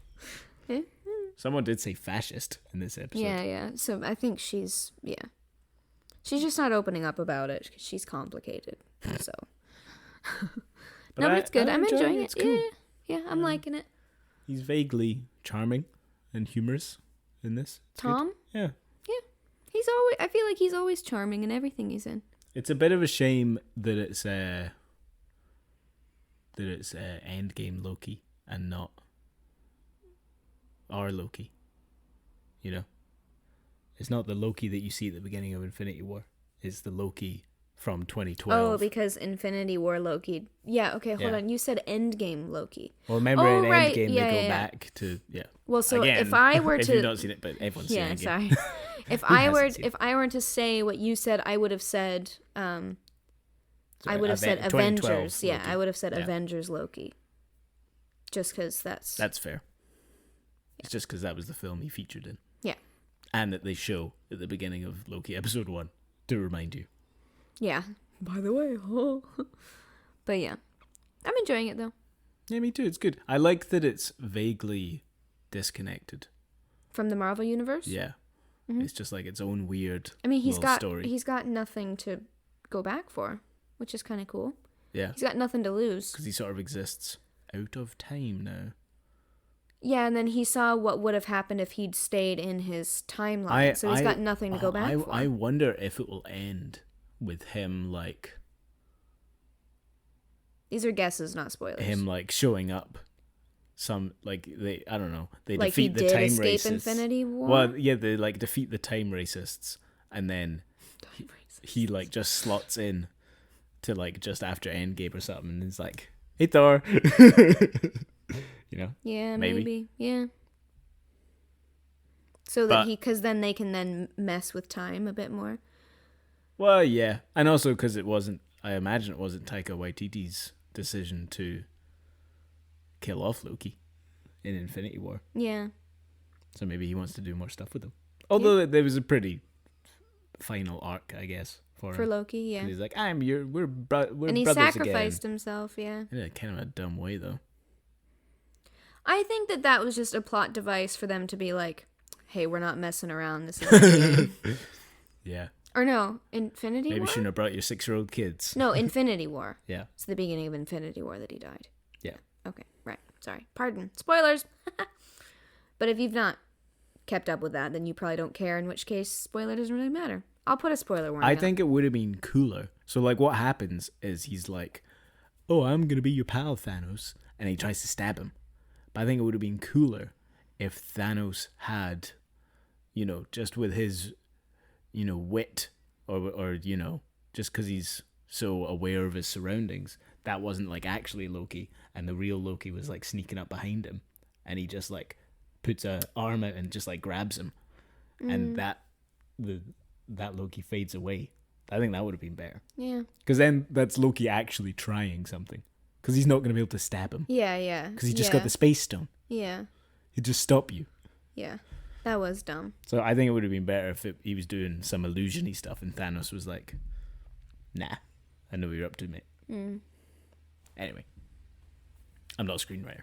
She's just not opening up about it 'cause she's complicated. So. But No, but it's good. I'm enjoying it. It's cool. Yeah, I'm liking it. He's vaguely charming and humorous in this. It's Tom? good. Yeah. I feel like he's always charming in everything he's in. It's a bit of a shame that it's Endgame Loki and not our Loki. You know? It's not the Loki that you see at the beginning of Infinity War. It's the Loki from 2012. Oh, because Infinity War Loki. Yeah, okay, hold on. You said Endgame Loki. Well, remember in right. Endgame Yeah, they go yeah. back to Well, so Again, if I were if to you've not seen it, but everyone's seen Endgame. sorry. If Who I hasn't seen it? if I were to say what you said, I would have said I would have said 2012 Avengers. Yeah, Loki. I would have said Yeah. Avengers Loki. Just because that's fair. It's just because that was the film he featured in. Yeah. And that they show at the beginning of Loki episode 1 to remind you. Yeah. By the way, but yeah, I'm enjoying it though. Yeah, me too. It's good. I like that it's vaguely disconnected. From the Marvel universe. Yeah. Mm-hmm. It's just like its own weird I mean, he's story. got nothing to go back for, which is kind of cool. Yeah. He's got nothing to lose. Because he sort of exists out of time now. Yeah, and then he saw what would have happened if he'd stayed in his timeline. So he's got nothing to go back for. I wonder if it will end with him like These are guesses, not spoilers. him like showing up. Some like they I don't know. They like defeat he the did time escape racists. Infinity War. Well, yeah, they like defeat the time racists, and then he like just slots in to like just after Endgame or something, and he's like, "Hey Thor," you know? Yeah, maybe. maybe. Yeah. So that because then they can then mess with time a bit more. Well, yeah, and also because it wasn't. I imagine it wasn't Taika Waititi's decision to kill off Loki in Infinity War. Yeah. So maybe he wants to do more stuff with him. Although there was a pretty final arc, I guess, for him. Loki. Yeah. He's like, we're and he brothers sacrificed again. himself. Yeah. In a kind of a dumb way, though. I think that was just a plot device for them to be like, "Hey, we're not messing around. This is the game." Yeah. Or no, Infinity Maybe War? shouldn't have brought your 6-year-old kids. No, Infinity War. Yeah. It's the beginning of Infinity War that he died. Yeah. Okay, right. Sorry. Pardon. Spoilers. But if you've not kept up with that, then you probably don't care, in which case spoiler doesn't really matter. I'll put a spoiler warning I on. think it would have been cooler. So, like, what happens is he's like, "Oh, I'm going to be your pal, Thanos." And he tries to stab him. But I think it would have been cooler if Thanos had, just with his, wit or just because he's so aware of his surroundings, that wasn't like actually Loki, and the real Loki was like sneaking up behind him, and he just like puts a arm out and just like grabs him, and that Loki fades away. I think that would have been better. Yeah. Because then that's Loki actually trying something, because he's not going to be able to stab him. Yeah, yeah. Because he just got the space stone. Yeah. He'd just stop you. Yeah. That was dumb. So I think it would have been better if he was doing some illusion-y stuff and Thanos was like, "Nah, I know what you're up to, mate." Anyway, I'm not a screenwriter.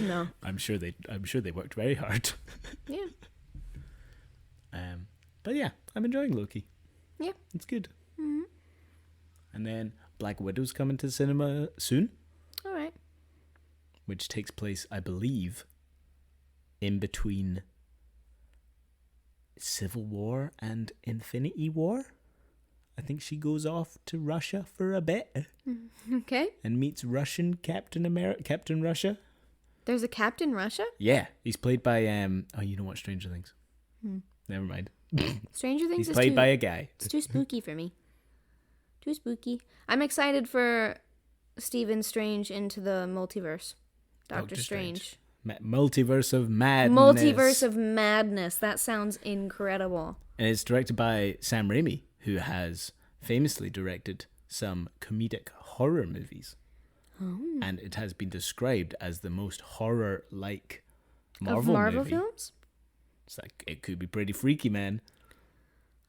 No. I'm sure they worked very hard. Yeah. But yeah, I'm enjoying Loki. Yeah. It's good. Mm-hmm. And then Black Widow's coming to the cinema soon, All right. which takes place, I believe, in between Civil War and Infinity War. I think she goes off to Russia for a bit Okay. and meets Russian Captain Russia. There's a Captain Russia? Yeah, he's played by you don't watch Stranger Things. Never mind. Stranger Things He's is played by a guy. It's too spooky for me. Too spooky. I'm excited for Stephen Strange into the multiverse. Doctor Strange. Multiverse of Madness. Multiverse of Madness. That sounds incredible. And it's directed by Sam Raimi, who has famously directed some comedic horror movies. Oh. And it has been described as the most horror-like Of Marvel Marvel movie. films? It's like, it could be pretty freaky, man.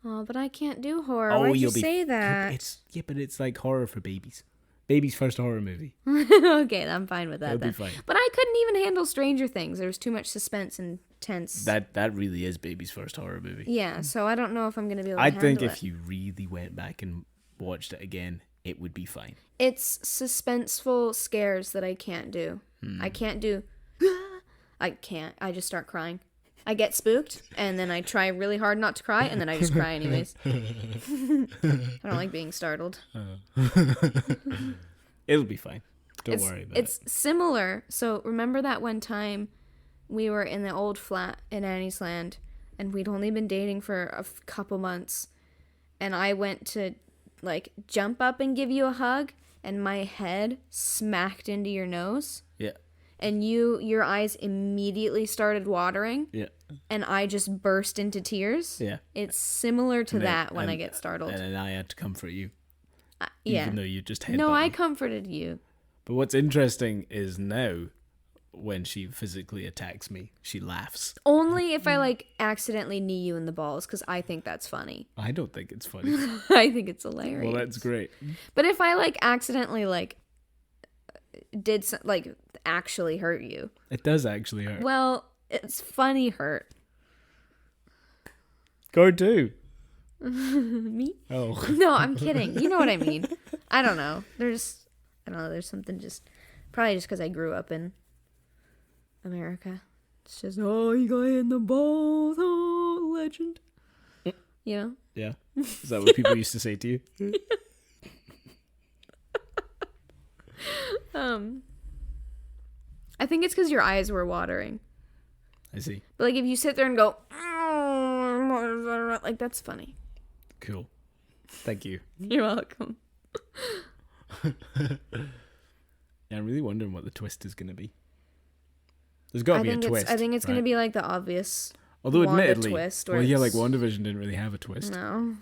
Oh, but I can't do horror. Why'd you say that? But it's like horror for babies. Baby's first horror movie. Okay, I'm fine with that It'll then. be fine. But I couldn't even handle Stranger Things. There was too much suspense and tense. That really is baby's first horror movie. Yeah, so I don't know if I'm going to be able to I handle think it. if you really went back and watched it again, it would be fine. It's suspenseful scares that I can't do. I can't do... I can't. I just start crying. I get spooked, and then I try really hard not to cry, and then I just cry anyways. I don't like being startled. It'll be fine. Don't worry about it. It's similar. So remember that one time we were in the old flat in Annie's Land, and we'd only been dating for a couple months, and I went to like jump up and give you a hug, and my head smacked into your nose. Yeah. And your eyes immediately started watering. Yeah. And I just burst into tears. Yeah. It's similar to that when I get startled. And then I had to comfort you. Yeah. Even though you just headbutt No, I me. comforted you. But what's interesting is now, when she physically attacks me, she laughs. Only if I like accidentally knee you in the balls, because I think that's funny. I don't think it's funny. I think it's hilarious. Well, that's great. But if I like accidentally like did like actually hurt you, It does actually hurt. well, it's funny hurt. Go do. Me? Oh. No, I'm kidding. You know what I mean. I don't know. There's something just probably just because I grew up in America. It's just, oh, you got hit in the balls, oh, legend. You know? Yeah. Is that what people used to say to you? I think it's because your eyes were watering. I see. But like if you sit there and go, like that's funny. Cool. Thank you. You're welcome. Yeah, I'm really wondering what the twist is going to be. There's got to be a twist. I think it's going to right? be like the obvious. Although Wanda admittedly, twist. well, yeah, like WandaVision didn't really have a twist. No.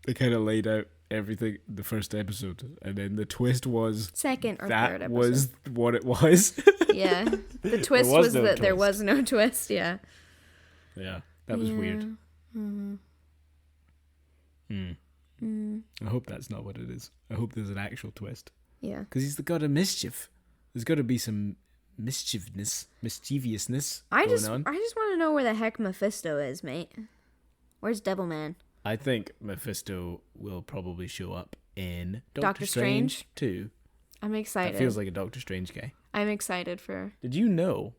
They kind of laid out everything the first episode, and then the twist was Second or that third episode. was what it was. Yeah. The twist was was no that there twist. was no twist. Yeah. Yeah, that was weird. I hope that's not what it is. I hope there's an actual twist. Yeah. Because he's the god of mischief. There's got to be some mischievousness going on. I just want to know where the heck Mephisto is, mate. Where's Devilman? I think Mephisto will probably show up in Doctor Strange 2. I'm excited. That feels like a Doctor Strange guy. I'm excited for. Did you know?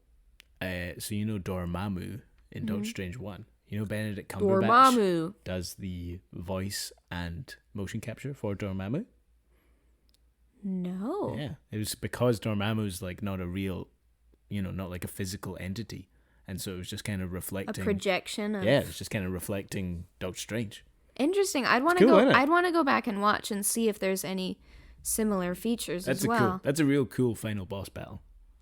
So you know Dormammu in Doctor Strange 1. You know Benedict Cumberbatch Dormammu does the voice and motion capture for Dormammu. No. Yeah, it was because Dormammu's like not a real, not like a physical entity, and so it was just kind of A reflecting. projection of. Yeah, it's just kind of reflecting Doctor Strange. Interesting. I'd want to cool, go. isn't it? I'd want to go back and watch and see if there's any similar features That's as well. cool. That's a real cool final boss battle.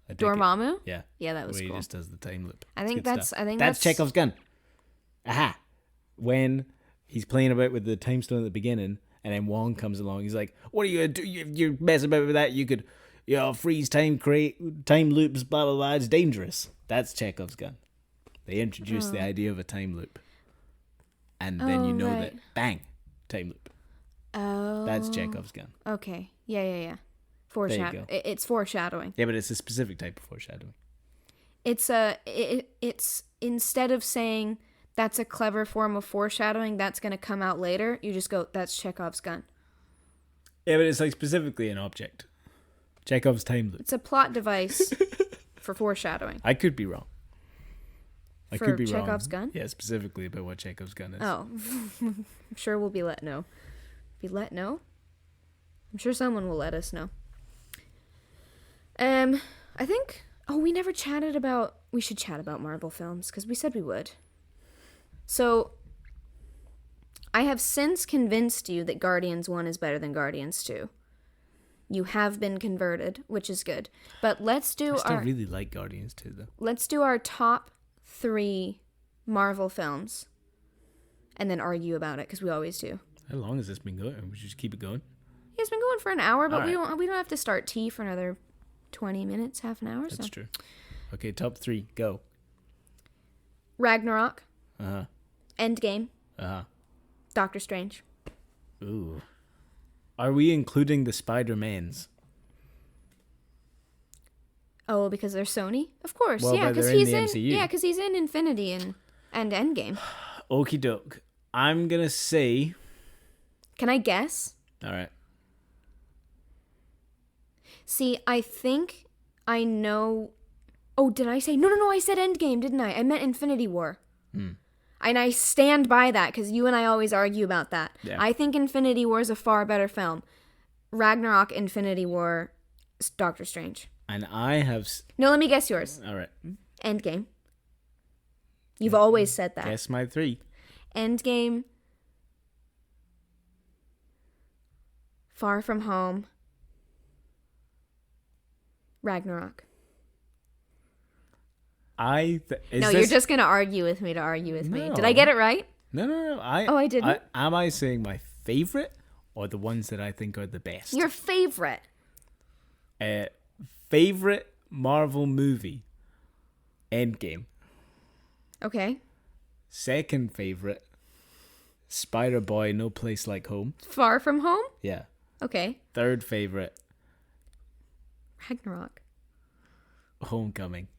I dig it. Dormammu. Yeah. Yeah, that was where cool. he just does the time loop. I think It's good that's. stuff. I think That's that's Chekhov's gun. Aha! When he's playing about with the time stone at the beginning, and then Wong comes along, he's like, "What are you gonna do? You're messing about with that. You could, freeze time, create time loops, blah blah blah. It's dangerous." That's Chekhov's gun. They introduced the idea of a time loop, and then you know right. that bang, time loop. Oh. That's Chekhov's gun. Okay. Yeah. Foreshadow. go. It's foreshadowing. Yeah, but it's a specific type of foreshadowing. It's instead of saying that's a clever form of foreshadowing that's going to come out later, you just go, that's Chekhov's gun. Yeah, but it's like specifically an object. Chekhov's time loop. It's a plot device for foreshadowing. I could be wrong. I For could be Chekhov's wrong. gun? Yeah, specifically about what Chekhov's gun is. Oh. I'm sure we'll be let know. Be let know? I'm sure someone will let us know. I think... Oh, we never chatted about... We should chat about Marvel films, because we said we would. So, I have since convinced you that Guardians 1 is better than Guardians 2. You have been converted, which is good. But let's do I still our... really like Guardians 2, though. Let's do our top 3 Marvel films. And then argue about it, because we always do. How long has this been going? We should just keep it going. Yeah, it's been going for an hour, but All right. we don't have to start tea for another 20 minutes, half an hour. That's so. true. Okay, top 3, go. Ragnarok, Uh-huh. Endgame, Uh-huh. Doctor Strange. Ooh. Are we including the Spider-Mans? Oh, because they're Sony? Of course, Well, yeah, but because they're in he's the in. MCU. Yeah, because he's in Infinity and Endgame. Okie doke. I'm gonna say. Can I guess? All right. See, I think I know. Oh, did I say? No, I said Endgame, didn't I? I meant Infinity War. And I stand by that because you and I always argue about that. Yeah. I think Infinity War is a far better film. Ragnarok, Infinity War, Doctor Strange. And I have. No, let me guess yours. All right. Endgame. You've always said that. Guess my 3. Endgame. Far From Home. Ragnarok. You're just going to argue with me to argue with me. Did I get it right? No. I didn't. Am I saying my favorite or the ones that I think are the best? Your favorite. Favorite Marvel movie? Endgame. Okay. Second favorite? Spider-Boy, No Place Like Home. Far From Home? Yeah. Okay. Third favorite? Ragnarok. Homecoming.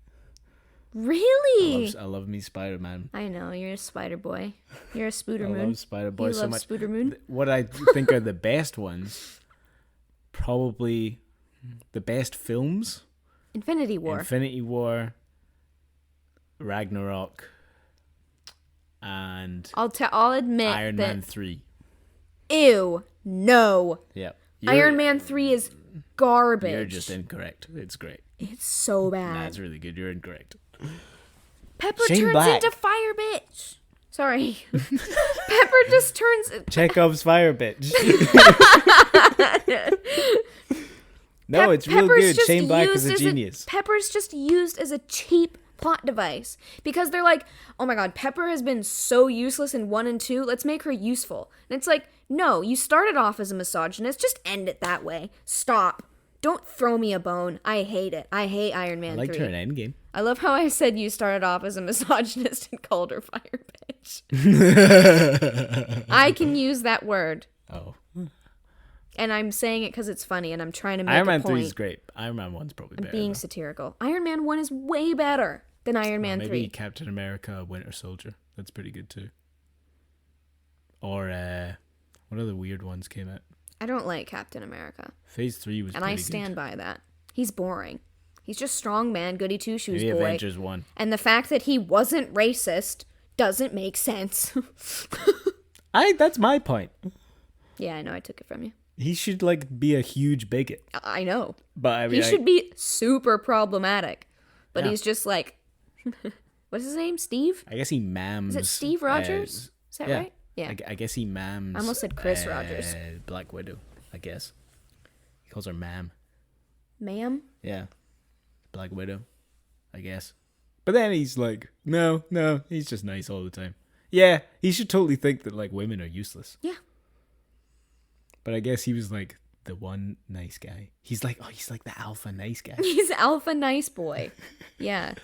Really? I love me Spider-Man. I know, you're a spider boy. You're a Spooder I Moon. love Spider-Boy You so love much. Spooder Moon? What I think are the best ones, probably the best films. Infinity War. Infinity War, Ragnarok, and I'll admit Iron that. Man 3. Ew, no. Yep. Iron Man 3 is garbage. You're just incorrect. It's great. It's so bad. Nah, it's really good. You're incorrect. Pepper Shane turns Black. into fire bitch. Sorry. Pepper just turns. Chekhov's fire bitch. No, it's real Pepper's good. just Shane Black is used a as genius. Pepper's just used as a cheap plot device because they're like, oh my god, Pepper has been so useless in 1 and 2. Let's make her useful. And it's like, no, you started off as a misogynist. Just end it that way. Stop. Don't throw me a bone. I hate it. I hate Iron Man I liked 3. her in Endgame. I love how I said you started off as a misogynist and called her fire bitch. I can use that word. Oh. And I'm saying it because it's funny and I'm trying to make Iron a Man point. 3 is great. Iron Man 1's probably better. Being though. satirical. Iron Man 1 is way better than Iron Man Maybe 3. Captain America, Winter Soldier. That's pretty good too. Or what other weird ones came out? I don't like Captain America. Phase 3 was And pretty I stand good. by that. He's boring. He's just strong man, goody two shoes Maybe boy. Avengers 1. And the fact that he wasn't racist doesn't make sense. That's my point. Yeah, I know, I took it from you. He should be a huge bigot. I know. But I mean He should be super problematic. But Yeah. he's just like what's his name? Steve? I guess he mams. Is it Steve Rogers? Is that yeah. right? Yeah. I guess he mams. I almost said Chris Rogers. Black Widow, I guess. He calls her ma'am. Ma'am? Yeah. Black Widow, I guess. But then he's like, no, he's just nice all the time. Yeah, he should totally think that women are useless. Yeah. But I guess he was the one nice guy. He's the alpha nice guy. He's alpha nice boy. Yeah.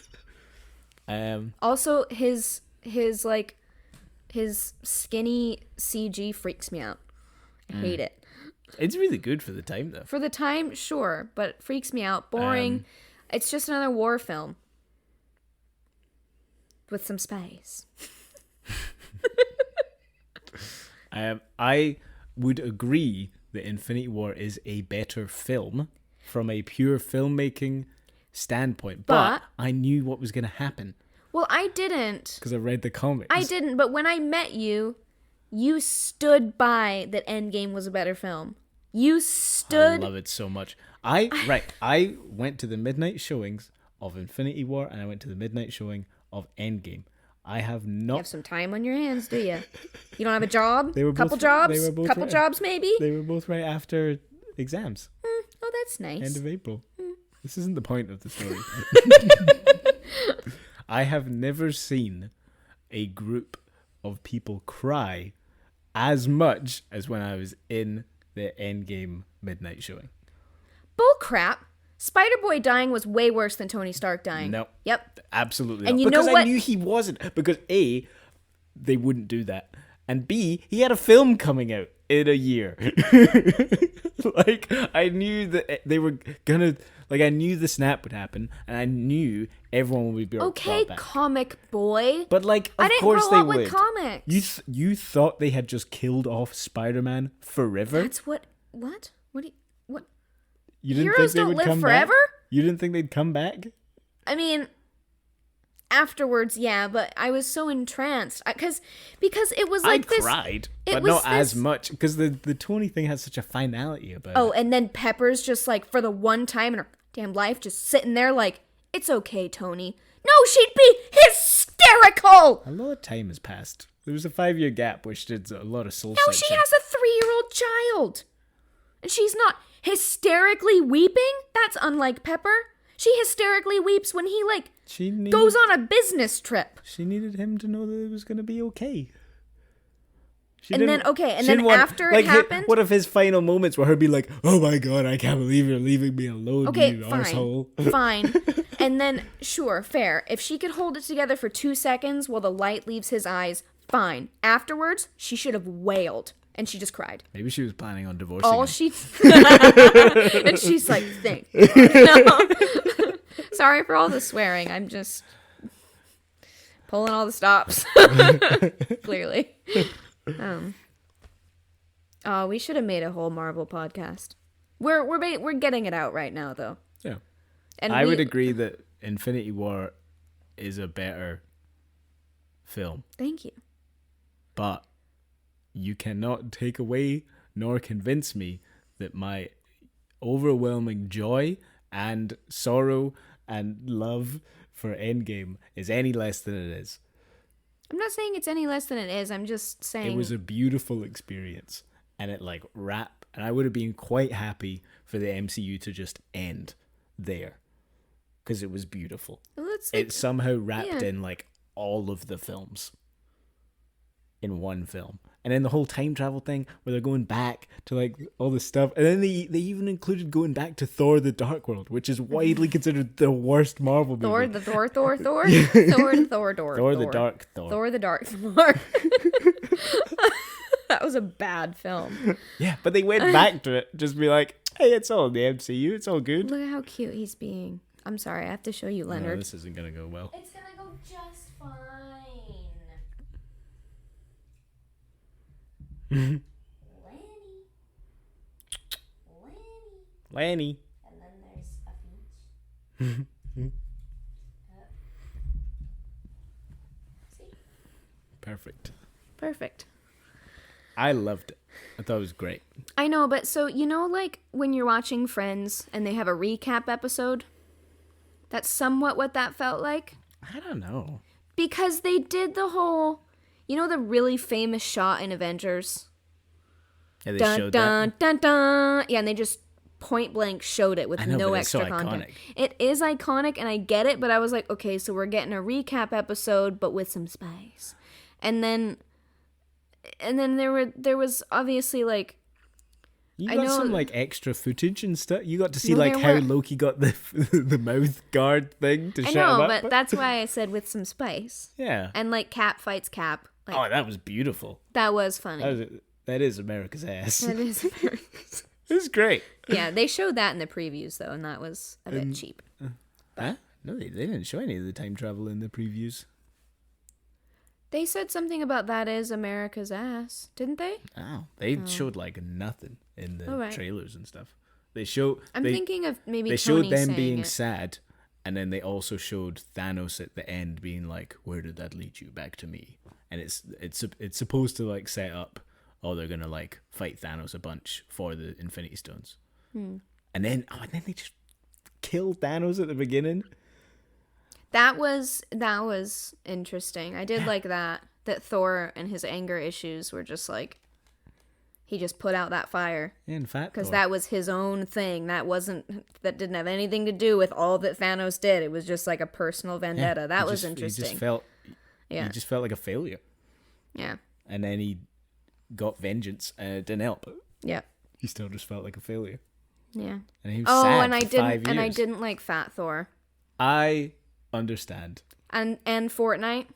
Also, his skinny CG freaks me out. I hate it. It's really good for the time though. For the time, sure, but it freaks me out. Boring. It's just another war film with some spice. I would agree that Infinity War is a better film from a pure filmmaking standpoint, but I knew what was going to happen. Well, I didn't. Because I read the comics. I didn't, but when I met you, you stood by that Endgame was a better film. You stood... I love it so much. I went to the midnight showings of Infinity War and I went to the midnight showing of Endgame. I have not... You have some time on your hands, do you? You don't have a job? They were Couple both, jobs? They were both Couple right, jobs, maybe? They were both right after exams. Oh, that's nice. End of April. This isn't the point of the story. I have never seen a group of people cry as much as when I was in the Endgame midnight showing. Bull crap. Spider-Boy dying was way worse than Tony Stark dying. No. Yep. Absolutely And not. you know because what? I knew he wasn't. Because A, they wouldn't do that. And B, he had a film coming out. in a year. Like, I knew that they were gonna, like, I knew the snap would happen, and I knew everyone would be Okay, brought back. comic boy. But, like, I of didn't course grow they up would. with comics. You thought they had just killed off Spider-Man forever? That's what? What? What do you? What? You didn't Heroes think they don't would live come forever? back? You didn't think they'd come back? I mean, afterwards, yeah, but I was so entranced because it was like I this. cried, it but was not as this- much, because the Tony thing has such a finality about Oh, it. and then Pepper's just like, for the one time in her damn life, just sitting there like, it's okay, Tony. No, she'd be hysterical. A lot of time has passed. There was a 5-year gap, which did a lot of soul No, searching. she has a 3-year-old child. And she's not hysterically weeping? That's unlike Pepper. She hysterically weeps when he, like, She needed, goes on a business trip. She needed him to know that it was going to be okay. She And didn't- then, okay, and she then didn't want- after it like, happened... What if his final moments were her being like, "Oh my god, I can't believe you're leaving me alone, Okay, you fine. arsehole." Fine. And then, sure, fair. If she could hold it together for 2 seconds while the light leaves his eyes, fine. Afterwards, she should have wailed. And she just cried. Maybe she was planning on divorcing All him. she... and she's like, thank God. No. Sorry for all the swearing. I'm just pulling all the stops. Clearly. Oh, we should have made a whole Marvel podcast. We're getting it out right now, though. Yeah. And I would agree that Infinity War is a better film, Thank you. but you cannot take away nor convince me that my overwhelming joy and sorrow and love for Endgame is any less than it is. I'm not saying it's any less than it is. I'm just saying It was a beautiful experience, and it like and I would have been quite happy for the MCU to just end there, because it was beautiful. Well, it's like, It somehow wrapped yeah. in like all of the films in one film. And then the whole time travel thing where they're going back to like all this stuff. And then they even included going back to Thor the Dark World, which is widely considered the worst Marvel movie. Thor the Thor Thor Thor Thor Thor the Dark Thor. Thor the Dark Thor. That was a bad film. Yeah, but they went back to it. Just be like, hey, it's all in the MCU. It's all good. Look at how cute he's being. I'm sorry, I have to show you No, Leonard. this isn't going to go well. It's gonna go just fine. Lenny. Lanny. And then there's a finch. See? Perfect. Perfect. I loved it. I thought it was great. I know, but so, you know, like when you're watching Friends and they have a recap episode? That's somewhat what that felt like. I don't know. Because they did the whole, you know, the really famous shot in Avengers? Yeah, they Dun, showed dun, that. dun, dun. Yeah, and they just point blank showed it with I know, no but it's so extra content. iconic. It is iconic, and I get it, but I was like, okay, so we're getting a recap episode, but with some spice. And then there was obviously like, You I got know- some like extra footage and stuff. You got to see No, like there how were. Loki got the the mouth guard thing to I shut know, him up. but that's why I said with some spice. Yeah. And like Cap fights Cap. Like, Oh, that was beautiful. that was funny. That is America's ass. That is very... It was great. Yeah, they showed that in the previews though, and that was a bit cheap. Huh? No, they didn't show any of the time travel in the previews. They said something about that is America's ass, didn't they? Oh, they showed like nothing in the Alright. trailers and stuff. They show. I'm they, thinking of maybe they Tony showed them saying being it. sad, and then they also showed Thanos at the end being like, "Where did that lead you? Back to me." And it's supposed to like set up, oh, they're gonna like fight Thanos a bunch for the Infinity Stones, and then they just killed Thanos at the beginning. That was interesting. I did like that Thor and his anger issues were just like he just put out that fire Yeah, in fact, because that was his own thing. That didn't have anything to do with all that Thanos did. It was just like a personal vendetta. That was interesting. He Yeah. just felt like a failure, Yeah. and then he got vengeance, and it didn't help. Yeah. He still just felt like a failure, Yeah. and he was Oh, sad and I for 5 didn't years. like Fat Thor I understand, and Fortnite.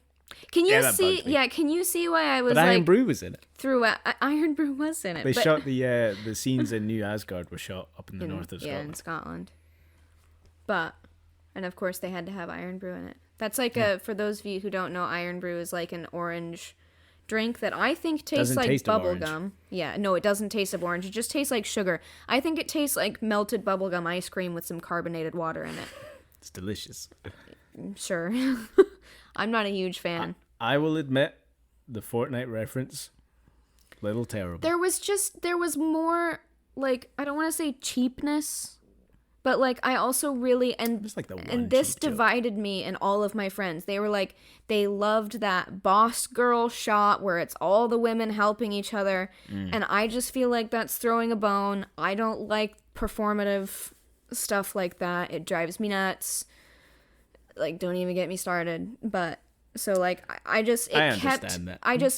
Can you Yeah, that see? bugged me. Yeah, can you see why I was but Iron like Brew was in it. threw out. Iron Brew was in it. They but, shot the scenes in New Asgard were shot up in the north of Yeah, in Scotland. Scotland. And of course they had to have Iron Brew in it. That's like for those of you who don't know, Iron Brew is like an orange drink that I think tastes like bubble gum. Yeah, no, it doesn't taste of orange. It just tastes like sugar. I think it tastes like melted bubblegum ice cream with some carbonated water in it. It's delicious. Sure. I'm not a huge fan. I will admit, the Fortnite reference, little terrible. There was more, like, I don't want to say cheapness, but like I also really It's like the one and this cheap joke. divided me and all of my friends. They were like, they loved that boss girl shot where it's all the women helping each other, and I just feel like that's throwing a bone. I don't like performative stuff like that. It drives me nuts. Like, don't even get me started. But so like I just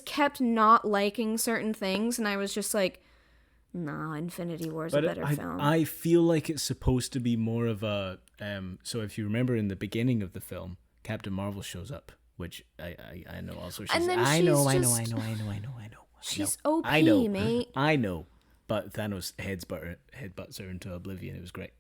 kept not liking certain things, and I was just like, nah, Infinity War's a better film. I feel like it's supposed to be more of a so if you remember in the beginning of the film, Captain Marvel shows up, which I know also she's I know. She's OP, I know, mate. I know. But Thanos headbutts her into oblivion. It was great.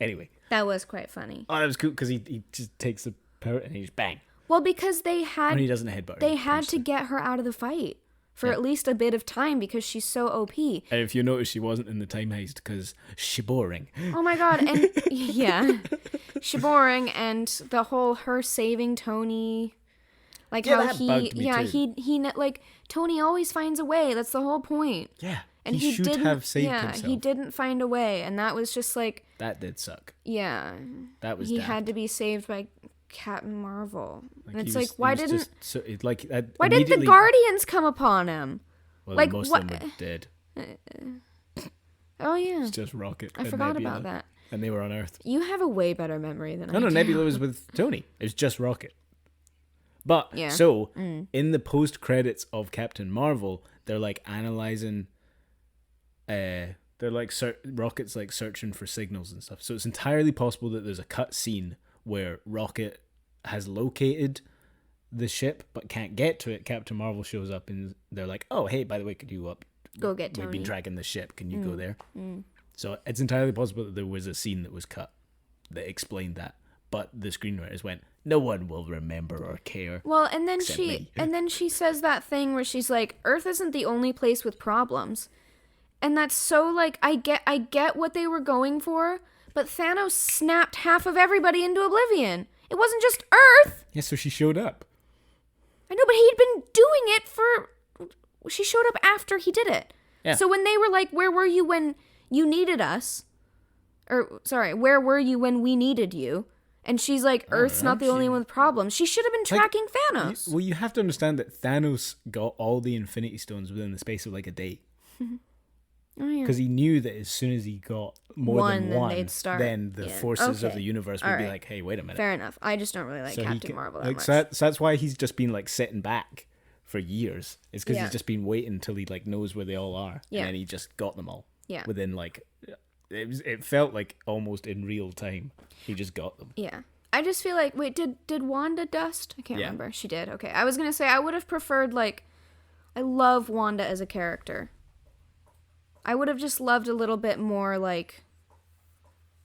Anyway. That was quite funny. Oh, that was cool because he just takes the power and he just bang. Well, because they had And he doesn't headbutt her. They had to get her out of the fight for at least a bit of time because she's so OP. And if you notice, she wasn't in the time heist because she boring. Oh my god, and yeah. She boring, and the whole her saving Tony, like Yeah, how that bugged me too. he like Tony always finds a way. That's the whole point. Yeah. And he should didn't have saved himself. he didn't find a way, and that was just like, That did suck. yeah. That was He daft. had to be saved by Captain Marvel. And it's he like, was- why he was didn't just so, why didn't the immediately- Guardians come upon him? Well, like, most what- of them were dead. Oh yeah. It's just Rocket. I and forgot Nebula, about that. And they were on Earth. You have a way better memory than I No, do. Nebula was with Tony. It was just Rocket. But Yeah. so in the post credits of Captain Marvel, they're like analyzing. They're like Rocket's like searching for signals and stuff. So it's entirely possible that there's a cut scene where Rocket has located the ship but can't get to it. Captain Marvel shows up and they're like, "Oh, hey, by the way, could you Go get Tony. We've been tracking the ship. Can you go there?" So it's entirely possible that there was a scene that was cut that explained that. But the screenwriters went, "No one will remember or care." Well, and then Except me. she says that thing where she's like, Earth isn't the only place with problems. And that's so like I get what they were going for, but Thanos snapped half of everybody into oblivion. It wasn't just Earth. Yeah, so she showed up. I know, but he'd been doing it for she showed up after he did it. Yeah. So when they were like, "Where were you when you needed us?" Or sorry, "Where were you when we needed you?" And she's like, "Earth's not the only one with problems." She should have been tracking Thanos. Well, you have to understand that Thanos got all the Infinity Stones within the space of like a day. Oh yeah. Because he knew that as soon as he got more than Then one, they'd start. then the Yeah. forces of Okay. the universe would All be right. like, "Hey, wait a minute." Fair enough. I just don't really like So he Captain can- Marvel that like, much. so that's why he's just been like sitting back for years. It's because Yeah. he's just been waiting until he like knows where they all are, Yeah. and then he just got them all. Yeah. Within like, it felt like almost in real time. He just got them. Yeah. I just feel like, wait, did Wanda dust? I can't Yeah. remember. She did. Okay. I was going to say I would have preferred, like, I love Wanda as a character. I would have just loved a little bit more, like,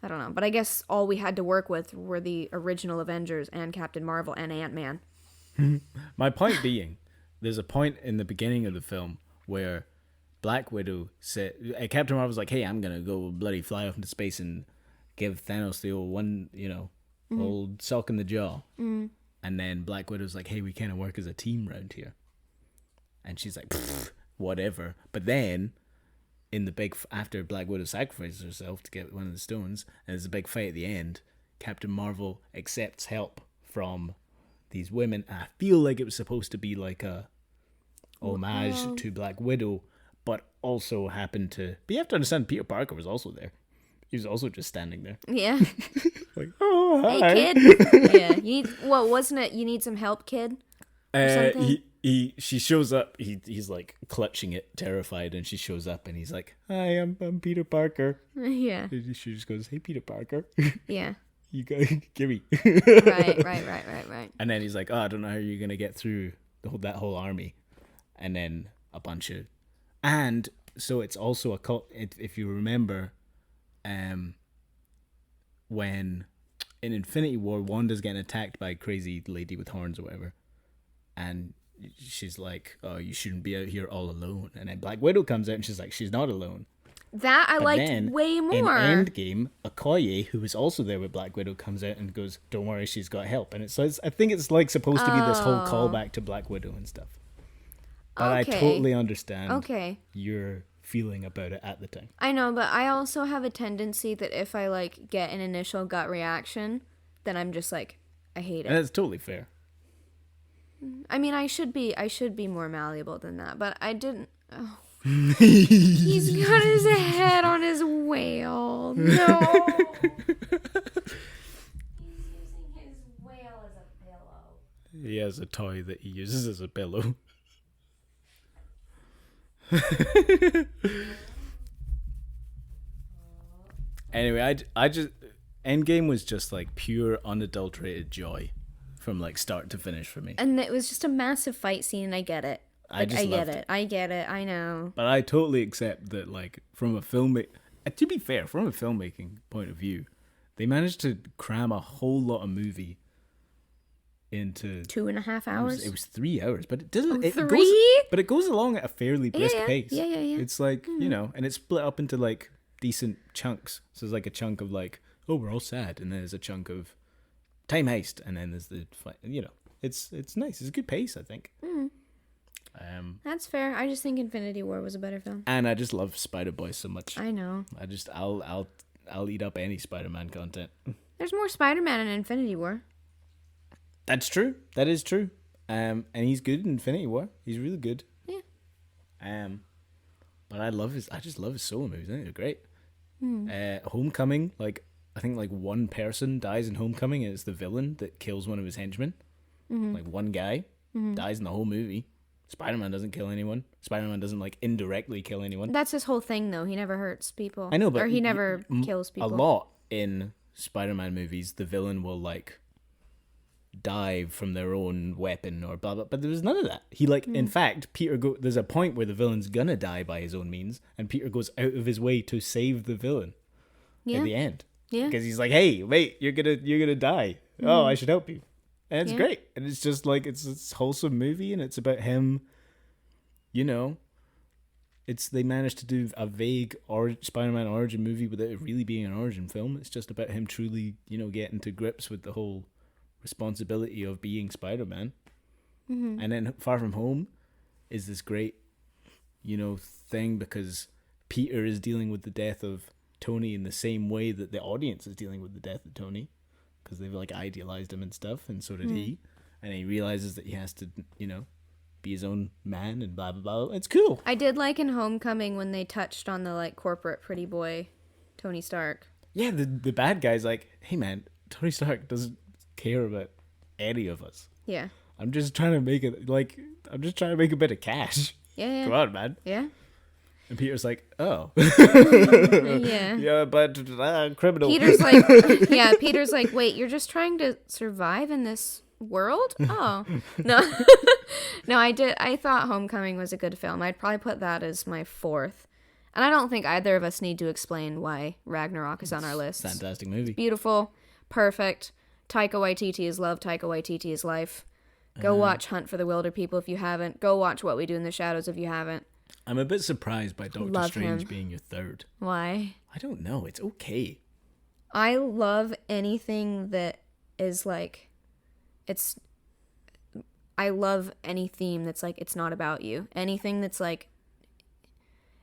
I don't know. But I guess all we had to work with were the original Avengers and Captain Marvel and Ant-Man. My point being, there's a point in the beginning of the film where Black Widow said, Captain Marvel's like, "Hey, I'm gonna go bloody fly off into space and give Thanos the old one, old sock in the jaw." And then Black Widow's like, "Hey, we kind of work as a team around here." And she's like, "Pfft, whatever." But then, in the big after Black Widow sacrifices herself to get one of the stones, and there's a big fight at the end, Captain Marvel accepts help from these women. And I feel like it was supposed to be like a homage to Black Widow, but also happened to. But you have to understand, Peter Parker was also there. He was also just standing there, Yeah. like, "Oh, hi." Hey, kid. Yeah. You need, well, wasn't it, you need some help, kid? something? She shows up. He's like clutching it, terrified, and she shows up, and he's like, "Hi, I'm Peter Parker." Yeah. She just goes, "Hey, Peter Parker, Yeah. you go, give me." Right. And then he's like, "Oh, I don't know how you're gonna get through that whole army." And then a bunch of, and so it's also a cult. If you remember, when in Infinity War, Wanda's getting attacked by a crazy lady with horns or whatever, and she's like, "Oh, you shouldn't be out here all alone." And then Black Widow comes out and she's like, "She's not alone." That I But liked then, way more. in Endgame, Okoye, who was also there with Black Widow, comes out and goes, "Don't worry, she's got help." And I think it's like supposed to be this whole callback to Black Widow and stuff. But I totally understand your feeling about it at the time. I know, but I also have a tendency that if I like get an initial gut reaction, then I'm just like, I hate it. And that's totally fair. I mean, I should be more malleable than that, but I didn't. Oh. He's got his head on his whale. No. He's using his whale as a pillow. He has a toy that he uses as a pillow. Anyway, I just Endgame was just like pure unadulterated joy from like start to finish for me. And it was just a massive fight scene, and I get it. I get it. I get it. I know. But I totally accept that, like, from a to be fair, from a filmmaking point of view, they managed to cram a whole lot of movie into 2.5 hours. It was 3 hours, but it doesn't. It 3? But it goes along at a fairly brisk pace. Yeah. It's like and it's split up into like decent chunks. So there's like a chunk of like, oh, we're all sad, and then there's a chunk of time heist, and then there's the it's nice. It's a good pace, I think. That's fair. I just think Infinity War was a better film. And I just love Spider-Boy so much. I know. I'll eat up any Spider-Man content. There's more Spider-Man in Infinity War. That's true. That is true. And he's good in Infinity War. He's really good. Yeah. But I just love his solo movies. I think they're great. Homecoming, like I think like one person dies in Homecoming, and it's the villain that kills one of his henchmen. Like one guy dies in the whole movie. Spider-Man doesn't kill anyone. Spider-Man doesn't like indirectly kill anyone. That's his whole thing, though. He never hurts people. I know, but or he never kills people. A lot in Spider-Man movies, the villain will like die from their own weapon or blah blah. But there was none of that. He like, in fact, there's a point where the villain's gonna die by his own means, and Peter goes out of his way to save the villain at the end. Yeah, because he's like, "Hey, wait, you're gonna die. Oh, I should help you." And it's great. And it's just like, it's this wholesome movie, and it's about him, they managed to do a vague Spider-Man origin movie without it really being an origin film. It's just about him truly, getting to grips with the whole responsibility of being Spider-Man. And then Far From Home is this great, thing because Peter is dealing with the death of Tony in the same way that the audience is dealing with the death of Tony. Because they've like idealized him and stuff, and so did he, and he realizes that he has to, be his own man and blah blah blah. It's cool. I did like in Homecoming when they touched on the like corporate pretty boy, Tony Stark. Yeah, the bad guy's like, hey man, Tony Stark doesn't care about any of us. Yeah. I'm just trying to make it a bit of cash. Yeah. Come on, man. Yeah. And Peter's like, oh. Yeah. Yeah, but criminal. Peter's like, wait, you're just trying to survive in this world? Oh. No. No, I thought Homecoming was a good film. I'd probably put that as my 4th. And I don't think either of us need to explain why Ragnarok is on our list. Fantastic movie. Beautiful. Perfect. Taika Waititi is love. Taika Waititi is life. Go watch Hunt for the Wilder People if you haven't. Go watch What We Do in the Shadows if you haven't. I'm a bit surprised by Doctor Strange being your 3rd. Why? I don't know. It's okay. I love anything that is like, I love any theme that's like, it's not about you. Anything that's like,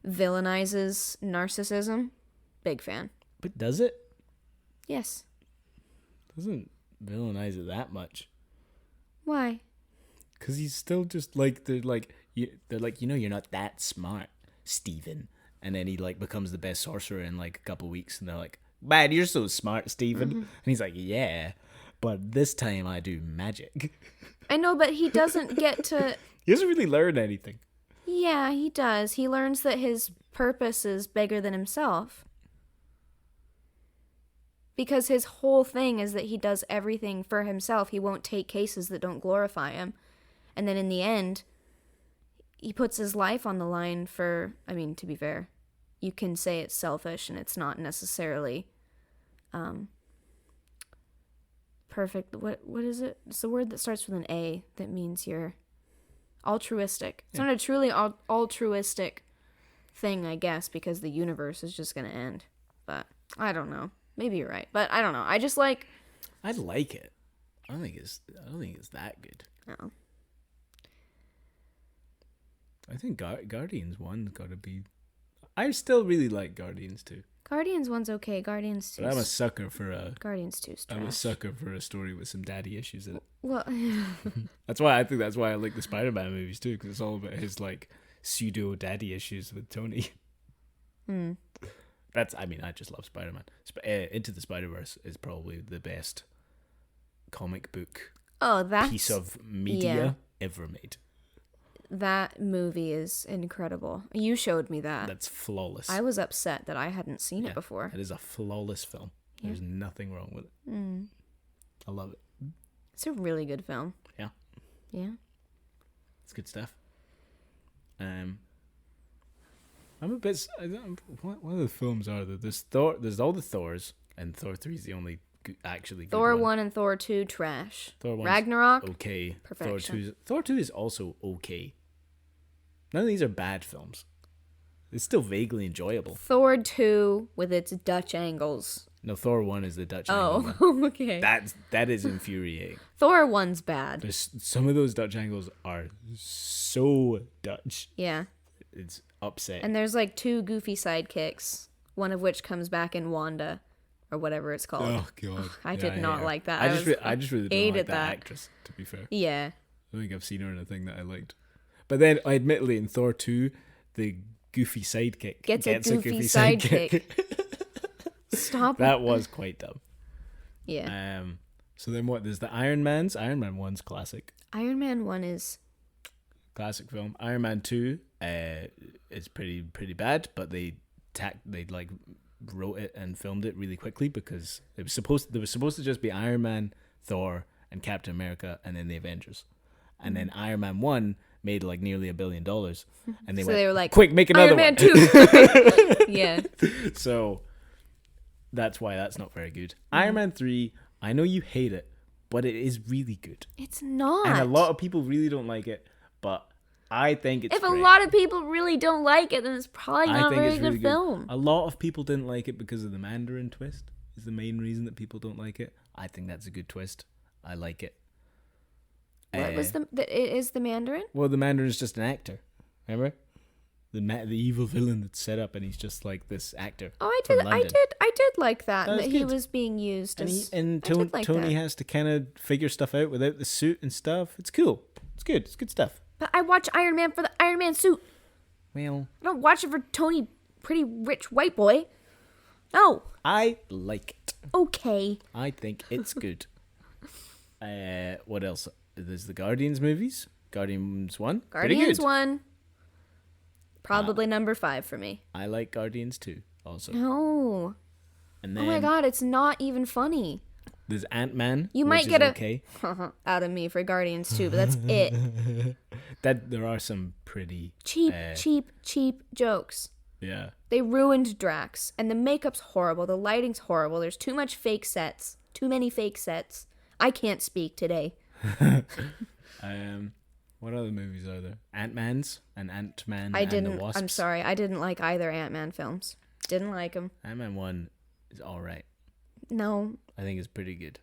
villainizes narcissism, big fan. But does it? Yes. Doesn't villainize it that much. Why? Because he's still just like, they're like, you're not that smart, Steven. And then he like becomes the best sorcerer in like a couple weeks, and they're like, man, you're so smart, Steven. And he's like, yeah, but this time I do magic. I know, but he doesn't get to... He doesn't really learn anything. Yeah, he does. He learns that his purpose is bigger than himself. Because his whole thing is that he does everything for himself. He won't take cases that don't glorify him. And then in the end, he puts his life on the line for, I mean, to be fair, you can say it's selfish and it's not necessarily perfect. What is it? It's the word that starts with an A that means you're altruistic. It's not a truly altruistic thing, I guess, because the universe is just going to end. But I don't know. Maybe you're right. But I don't know. I just like... I like it. I don't think it's that good. No. I think Guardians 1's got to be... I still really like Guardians 2. Guardians 1's okay. Guardians 2's... But I'm a sucker for a... Guardians 2's trash. I'm a sucker for a story with some daddy issues in it. Well... That's why I like the Spider-Man movies too, because it's all about his like pseudo daddy issues with Tony. I just love Spider-Man. Into the Spider-Verse is probably the best comic book piece of media ever made. That movie is incredible. You showed me that. That's flawless. I was upset that I hadn't seen it before. It is a flawless film. Yeah. There's nothing wrong with it. I love it. It's a really good film. Yeah. Yeah. It's good stuff. I'm a bit... What other films are there? There's all the Thors, and Thor 3 is the only actually good Thor one. 1 and Thor 2, trash. Thor 1's Ragnarok, okay. perfection. Thor 2 is also okay. None of these are bad films. It's still vaguely enjoyable. Thor 2 with its Dutch angles. No, Thor 1 is the Dutch angle. Oh, okay. That is infuriating. Thor 1's bad. Some of those Dutch angles are so Dutch. Yeah. It's upsetting. And there's like 2 goofy sidekicks, one of which comes back in Wanda, or whatever it's called. Oh, God. I did not like that. I just really don't like that actress, to be fair. Yeah. I don't think I've seen her in a thing that I liked. But then, admittedly, in Thor 2, the goofy sidekick gets a goofy sidekick. Stop. That was quite dumb. Yeah. So then what? There's the Iron Man's. Iron Man 1's classic. Iron Man 1 is... Classic film. Iron Man 2 is pretty bad, but they wrote it and filmed it really quickly because there was supposed to just be Iron Man, Thor, and Captain America, and then the Avengers. And then Iron Man 1 made like nearly $1 billion. And they were like, quick, make another Iron Man one. 2. Yeah. So that's why that's not very good. Iron Man 3, I know you hate it, but it is really good. It's not. And a lot of people really don't like it, but I think it's If great. a lot of people really don't like it, then it's probably not a very good film. A lot of people didn't like it because of the Mandarin twist. Is the main reason that people don't like it. I think that's a good twist. I like it. What was it is the Mandarin? Well, the Mandarin's just an actor. Remember? The evil villain that's set up, and he's just like this actor. Oh, I did like that he was being used as. And Tony has to kind of figure stuff out without the suit and stuff. It's cool. It's good. It's good stuff. But I watch Iron Man for the Iron Man suit. Well, I don't watch it for Tony, pretty rich white boy. No. I like it. Okay. I think it's good. What else? There's the Guardians movies. Guardians 1. Guardians 1. Probably number 5 for me. I like Guardians 2 also. No. And then oh my god, it's not even funny. There's Ant-Man. You might get okay. out of me for Guardians 2, but that's it. That there are some pretty cheap jokes. Yeah. They ruined Drax, and the makeup's horrible. The lighting's horrible. There's too much fake sets. Too many fake sets. I can't speak today. What other movies are there? Ant-Man's and Ant-Man and the Wasps. I'm sorry. I didn't like either Ant-Man films. Didn't like them. Ant-Man 1 is all right. No. I think it's pretty good.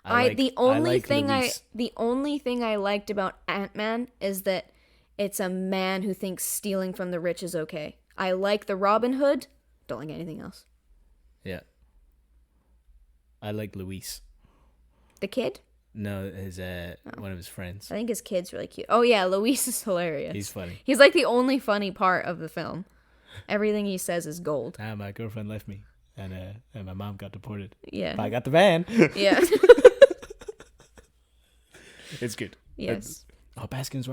The only thing I liked about Ant-Man is that it's a man who thinks stealing from the rich is okay. I like the Robin Hood. Don't like anything else. Yeah. I like Luis. The kid? No, his one of his friends. I think his kid's really cute. Oh yeah, Luis is hilarious. He's funny. He's like the only funny part of the film. Everything he says is gold. My girlfriend left me, and my mom got deported. Yeah. But I got the van. Yeah. It's good. Yes. Baskin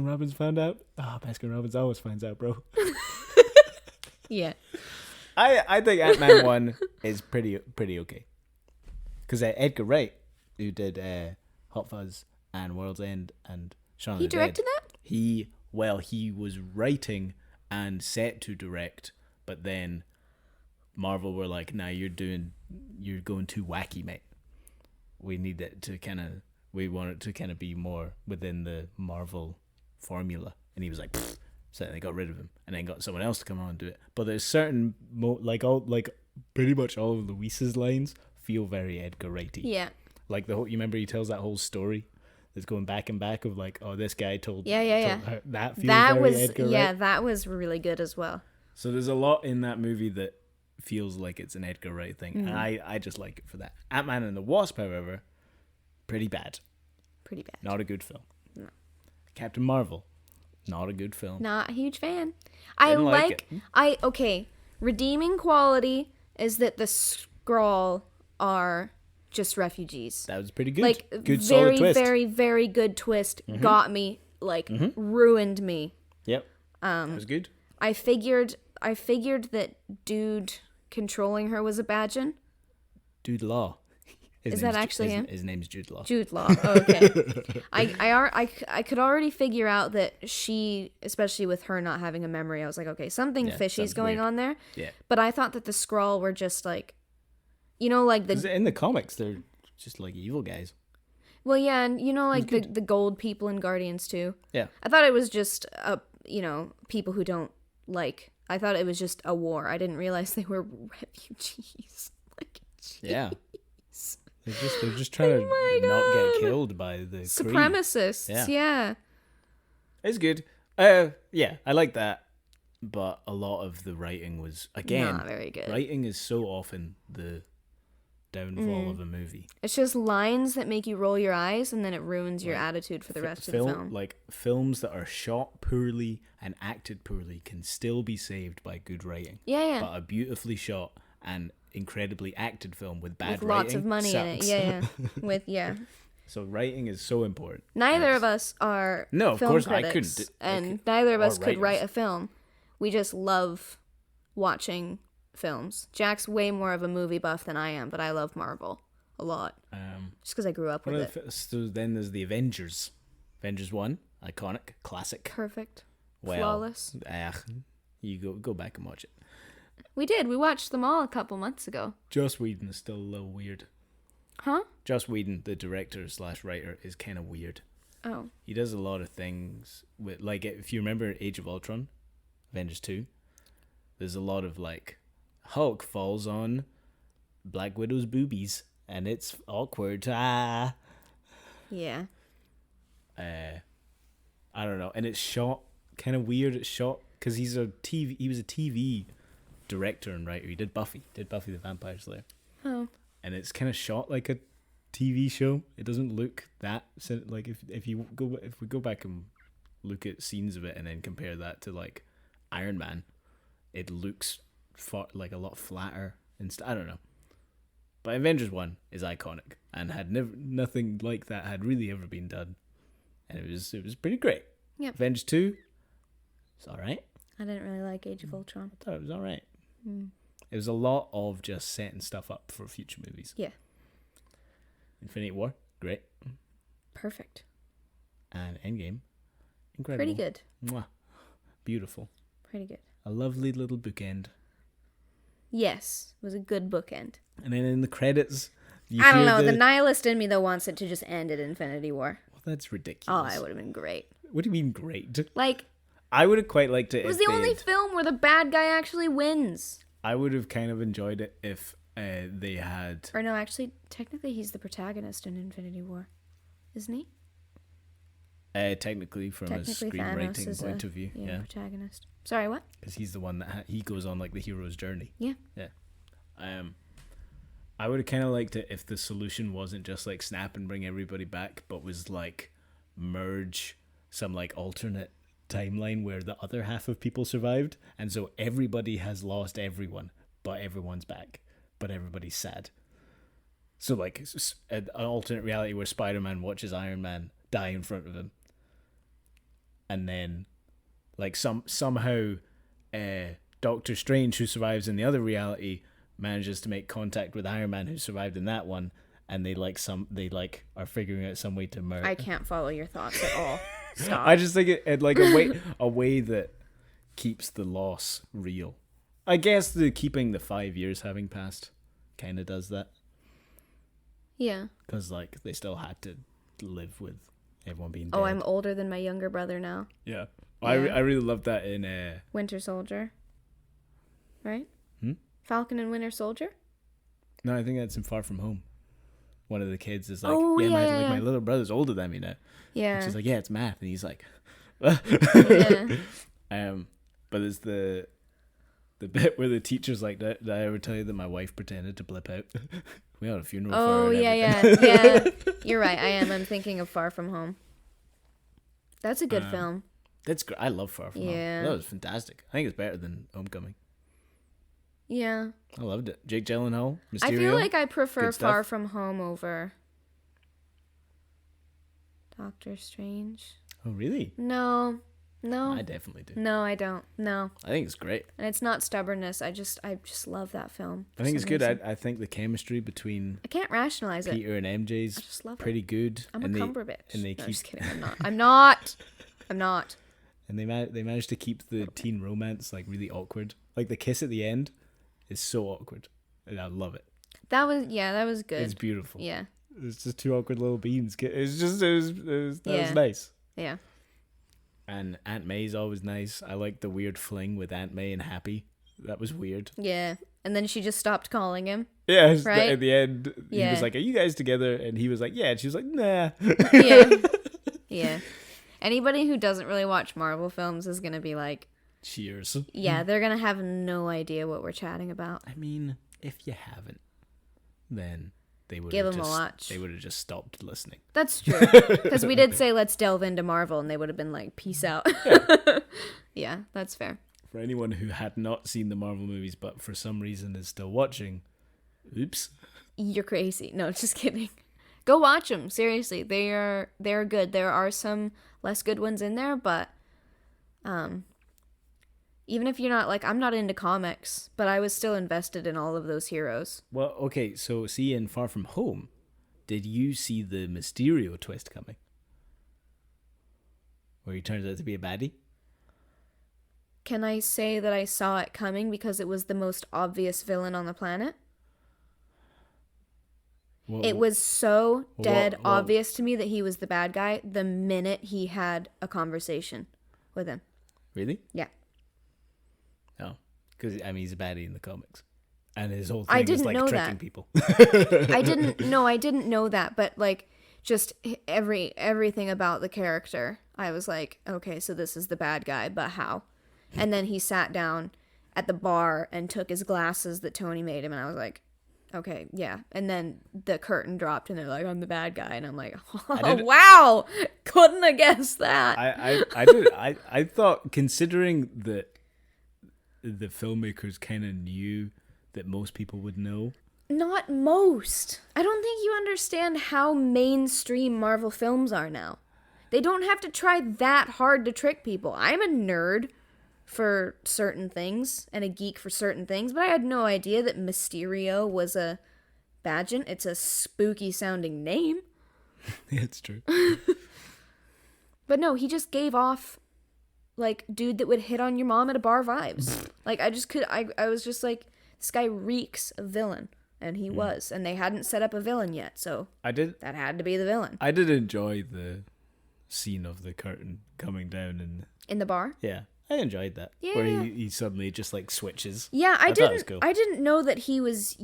Robbins found out. Baskin Robbins always finds out, bro. Yeah. I think Ant-Man 1 is pretty okay. Because Edgar Wright, who did Hot Fuzz and World's End and Shaun of the Dead. He directed that? He was writing and set to direct, but then Marvel were like, "Nah, you're going too wacky, mate. We need it to we want it to kind of be more within the Marvel formula." And he was like, "Pfft." So they got rid of him and then got someone else to come on and do it. But there's certain pretty much all of Luis's lines feel very Edgar Wrighty. Yeah. Like you remember he tells that whole story that's going back and back of like, oh, this guy told Yeah. her, that feels very Edgar Wright. Yeah, that was really good as well. So there's a lot in that movie that feels like it's an Edgar Wright thing, and I just like it for that. Ant-Man and the Wasp, however, pretty bad. Pretty bad. Not a good film. No. Captain Marvel, not a good film. Not a huge fan. Okay. Redeeming quality is that the Skrull are just refugees. That was pretty good. Like, good, very, solid twist. very, very good twist. Got me. Like, ruined me. Yep. That was good. I figured that dude controlling her was a Badgen. Jude Law. Is that actually him? His name's Jude Law. Jude Law. Oh, okay. I could already figure out that she, especially with her not having a memory, I was like, okay, something fishy's going on there. Yeah. But I thought that the Skrull were just like, you know, like in the comics, they're just like evil guys. Well, yeah, and you know, like the gold people in Guardians too. Yeah. I thought it was just people who don't like. I thought it was just a war. I didn't realize they were refugees. Like, geez. Yeah. They're just trying to not get killed by the supremacists. Yeah. It's good. Yeah, I like that. But a lot of the writing was, again, not very good. Writing is so often the downfall of a movie. It's just lines that make you roll your eyes, and then it ruins your attitude for the rest of the film. Like films that are shot poorly and acted poorly can still be saved by good writing. Yeah. But a beautifully shot and incredibly acted film with bad with writing lots of money sucks. in it. Yeah. So writing is so important. Neither of us are of film course critics, I couldn't. Neither of us could writers. write a film. We just love watching films. Jack's way more of a movie buff than I am, but I love Marvel a lot. Just because I grew up with it. So then there's the Avengers. Avengers 1, iconic, classic. Perfect. Well, flawless. You go back and watch it. We did. We watched them all a couple months ago. Joss Whedon is still a little weird. Huh? Joss Whedon, the director/writer, is kind of weird. Oh. He does a lot of things with, like, if you remember Age of Ultron, Avengers 2, there's a lot of, like, Hulk falls on Black Widow's boobies, and it's awkward. Yeah. I don't know. And it's shot kind of weird. It's shot because he was a TV director and writer. He did Buffy the Vampire Slayer. Oh. And it's kind of shot like a TV show. It doesn't look that like if we go back and look at scenes of it and then compare that to like Iron Man, it looks like a lot flatter and I don't know. But Avengers 1 is iconic and had nothing like that had really ever been done, and it was pretty great. Yep. Avengers 2, it's all right. I didn't really like Age of Ultron. I thought it was all right. It was a lot of just setting stuff up for future movies. Yeah. Infinity War, great. Perfect. And Endgame, incredible. Pretty good. Mwah. Beautiful. Pretty good. A lovely little bookend. Yes, it was a good bookend. And then in the credits, I don't know. The nihilist in me, though, wants it to just end at Infinity War. Well, that's ridiculous. Oh, it would have been great. What do you mean great? Like, I would have quite liked it. It was the only film where the bad guy actually wins. I would have kind of enjoyed it if they had... Or no, actually, technically he's the protagonist in Infinity War. Isn't he? Technically, from a screenwriting point of view. Yeah, protagonist. Sorry, what? Because he's the one that he goes on like the hero's journey. Yeah. Yeah. I would have kind of liked it if the solution wasn't just like snap and bring everybody back, but was like merge some like alternate timeline where the other half of people survived, and so everybody has lost everyone, but everyone's back, but everybody's sad. So like an alternate reality where Spider-Man watches Iron Man die in front of him, and then like somehow Doctor Strange, who survives in the other reality, manages to make contact with Iron Man, who survived in that one, and they are figuring out some way to merge. I can't follow your thoughts at all. Stop. I just think it like a way that keeps the loss real. I guess the keeping the 5 years having passed kind of does that. Yeah. Because like they still had to live with everyone being dead. Oh, I'm older than my younger brother now. Yeah. Yeah. I really love that in Winter Soldier. Right? Hmm? Falcon and Winter Soldier? No, I think that's in Far From Home. One of the kids is like, Oh, yeah, yeah. my little brother's older than me now. Yeah. And she's like, yeah, it's math, and he's like, Yeah. but it's the bit where the teacher's like, did I ever tell you that my wife pretended to blip out? We had a funeral for her. Oh, and yeah. everything. Yeah. You're right. I am. I'm thinking of Far From Home. That's a good film. That's great. I love Far From Home. Yeah. That was fantastic. I think it's better than Homecoming. Yeah. I loved it. Jake Gyllenhaal, Mysterio. I feel like I prefer Good stuff. Far From Home over Doctor Strange. Oh, really? No. I definitely do. No, I don't. No. I think it's great. And it's not stubbornness. I just love that film. I think it's some good. reason. I think the chemistry between I can't rationalize it. Peter and MJ's just love it. pretty good. I'm and a they, Cumberbatch. and they No, keep just kidding. I'm not. I'm not. I'm not. and they managed to keep the teen romance like really awkward. Like the kiss at the end is so awkward, and I love it. That was good. It's beautiful. Yeah. It's just two awkward little beans. It was Yeah. nice. Yeah. And Aunt May's always nice. I like the weird fling with Aunt May and Happy. That was weird. Yeah. And then she just stopped calling him. Yeah, Right? at the end, he Yeah. was like, "Are you guys together?" And he was like, "Yeah." And she was like, "Nah." Yeah. Yeah. Anybody who doesn't really watch Marvel films is going to be like, Cheers. yeah, they're going to have no idea what we're chatting about. I mean, if you haven't, then they would Give have 'em a just watch. they would have just stopped listening. That's true. Because we did say, let's delve into Marvel, and they would have been like, peace out. Yeah, that's fair. For anyone who had not seen the Marvel movies but for some reason is still watching, oops. You're crazy. No, just kidding. Go watch them. Seriously, they're good. There are some less good ones in there, but even if you're not like, I'm not into comics, but I was still invested in all of those heroes. Well, okay, so see in Far From Home, did you see the Mysterio twist coming? Where he turns out to be a baddie? Can I say that I saw it coming because it was the most obvious villain on the planet? Well, It was so dead well- obvious to me that he was the bad guy the minute he had a conversation with him. Really? Yeah. No. Because, I mean, he's a baddie in the comics. And his whole I thing is didn't like know tricking that. people. I didn't know that, but like just everything about the character, I was like, okay, so this is the bad guy, but how? And then he sat down at the bar and took his glasses that Tony made him, and I was like, okay, yeah. And then the curtain dropped, and they're like, I'm the bad guy, and I'm like, oh, wow, couldn't have guessed that. I thought, considering that the filmmakers kind of knew that most people would know. Not most. I don't think you understand how mainstream Marvel films are now. They don't have to try that hard to trick people. I'm a nerd for certain things and a geek for certain things, but I had no idea that Mysterio was a Badgent. It's a spooky sounding name. Yeah, it's true. But no, he just gave off like dude that would hit on your mom at a bar vibes. Like I was just like, this guy reeks of villain, and he was, and they hadn't set up a villain yet, so that had to be the villain. I did enjoy the scene of the curtain coming down, and In the bar? yeah, I enjoyed that. Yeah. Where he suddenly just like switches. Yeah, I thought it was cool. I didn't know that he was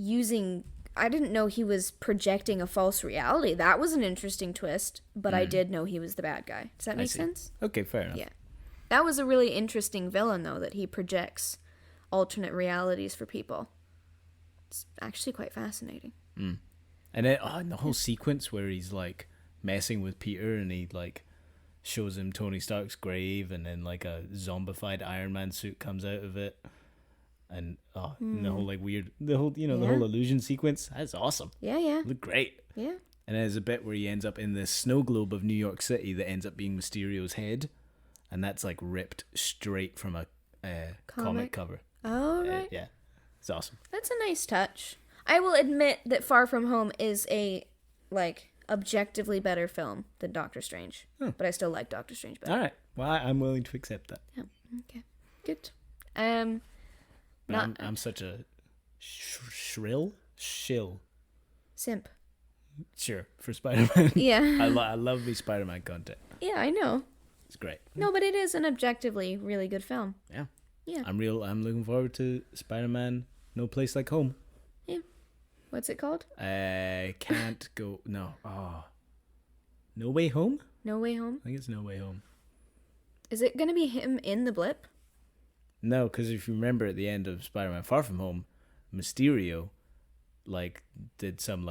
I didn't know he was projecting a false reality. That was an interesting twist, but I did know he was the bad guy. Does that make see. sense? Okay, fair enough. Yeah. That was a really interesting villain, though, that he projects alternate realities for people. It's actually quite fascinating. And then the whole sequence where he's like messing with Peter, and he like shows him Tony Stark's grave, and then like a zombified Iron Man suit comes out of it, and and the whole like weird, the whole the whole illusion sequence. That's awesome. Yeah, yeah, Looked great. yeah. And there's a bit where he ends up in this snow globe of New York City that ends up being Mysterio's head, and that's like ripped straight from a comic cover. Oh, right. Yeah, it's awesome. That's a nice touch. I will admit that Far From Home is a objectively better film than Doctor Strange. Oh. But I still like Doctor Strange better. All right. Well, I'm willing to accept that. Yeah. Okay. Good. But I'm such a shill. Simp. Sure, for Spider-Man. Yeah. I love the Spider-Man content. Yeah, I know. It's great. No, but it is an objectively really good film. Yeah. Yeah. I'm looking forward to Spider-Man No Place Like Home. Yeah. What's it called? Can't go. No. Oh. No Way Home? No Way Home? I think it's No Way Home. Is it going to be him in the blip? No, because if you remember at the end of Spider-Man Far From Home, Mysterio did some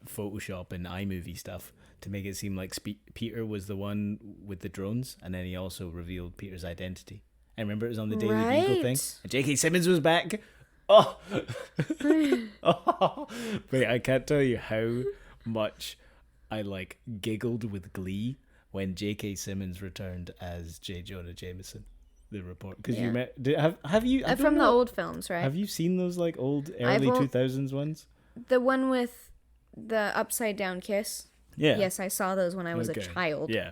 Photoshop and iMovie stuff to make it seem like Peter was the one with the drones, and then he also revealed Peter's identity. And remember, it was on the Daily Bugle thing, and J.K. Simmons was back. Oh, oh, wait! I can't tell you how much I giggled with glee when J.K. Simmons returned as J. Jonah Jameson, the report. Because have you from the old films, right? Have you seen those old early 2000s ones? The one with the upside down kiss. Yeah. Yes, I saw those when I was a child. Yeah.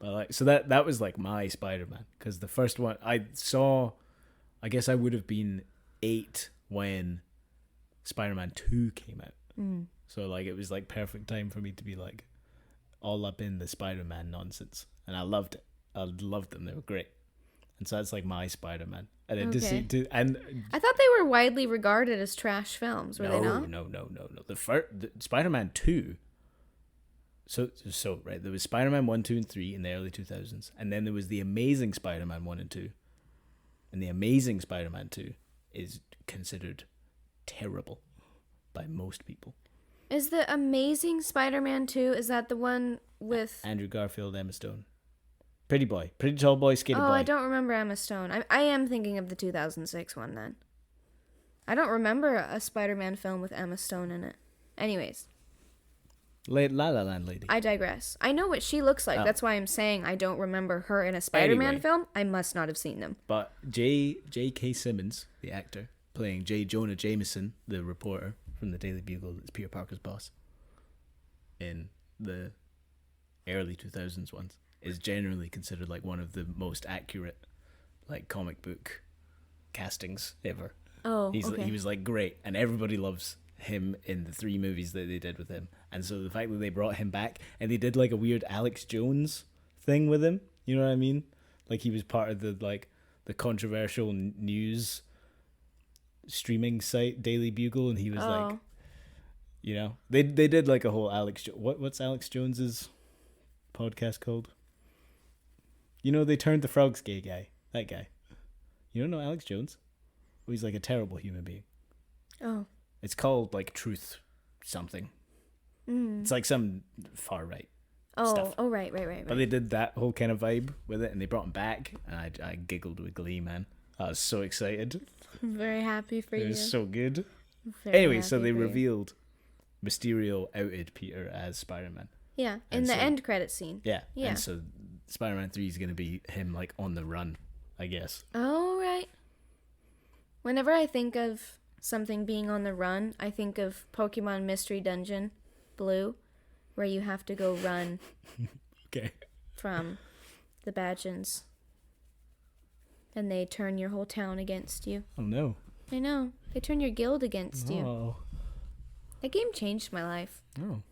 But so that was my Spider-Man, because the first one I saw, I guess I would have been 8 when Spider-Man 2 came out. Mm. So it was perfect time for me to be all up in the Spider-Man nonsense, and I loved it. I loved them. They were great. And so that's my Spider-Man. And then and I thought they were widely regarded as trash films. Were they not? No. The Spider-Man 2. So right, there was Spider-Man 1, 2, and 3 in the early 2000s, and then there was the Amazing Spider-Man 1 and 2. And the Amazing Spider-Man 2 is considered terrible by most people. Is the Amazing Spider-Man 2, is that the one with Andrew Garfield, Emma Stone? Pretty tall boy, skater boy. Oh, I don't remember Emma Stone. I am thinking of the 2006 one then. I don't remember a Spider-Man film with Emma Stone in it. Anyways. La La Land lady. I digress. I know what she looks like. Oh. That's why I'm saying I don't remember her in a Spider-Man film. I must not have seen them. But J.K. Simmons, the actor, playing J. Jonah Jameson, the reporter from the Daily Bugle, that's Peter Parker's boss, in the early 2000s ones, is generally considered one of the most accurate comic book castings ever. Oh, he was great, and everybody loves him in the 3 movies that they did with him. And so the fact that they brought him back and they did a weird Alex Jones thing with him, you know what I mean? He was part of the controversial news streaming site Daily Bugle, and he was they did a whole what's Alex Jones's podcast called? They turned the frogs gay guy. That guy. You don't know Alex Jones? Oh, he's a terrible human being. Oh. It's called Truth something. Mm. It's some far right stuff. Oh, right. But they did that whole kind of vibe with it, and they brought him back, and I giggled with glee, man. I was so excited. I'm very happy for you. It was so good. Very anyway, so they happy for you. revealed Mysterio outed Peter as Spider-Man. Yeah, in the end credit scene. Yeah. And so Spider-Man 3 is going to be him on the run, I guess. Oh, right. Whenever I think of something being on the run, I think of Pokemon Mystery Dungeon Blue, where you have to go run okay. from the Badgeons. And they turn your whole town against you. Oh, no. I know. They turn your guild against you. Oh. That game changed my life. Oh.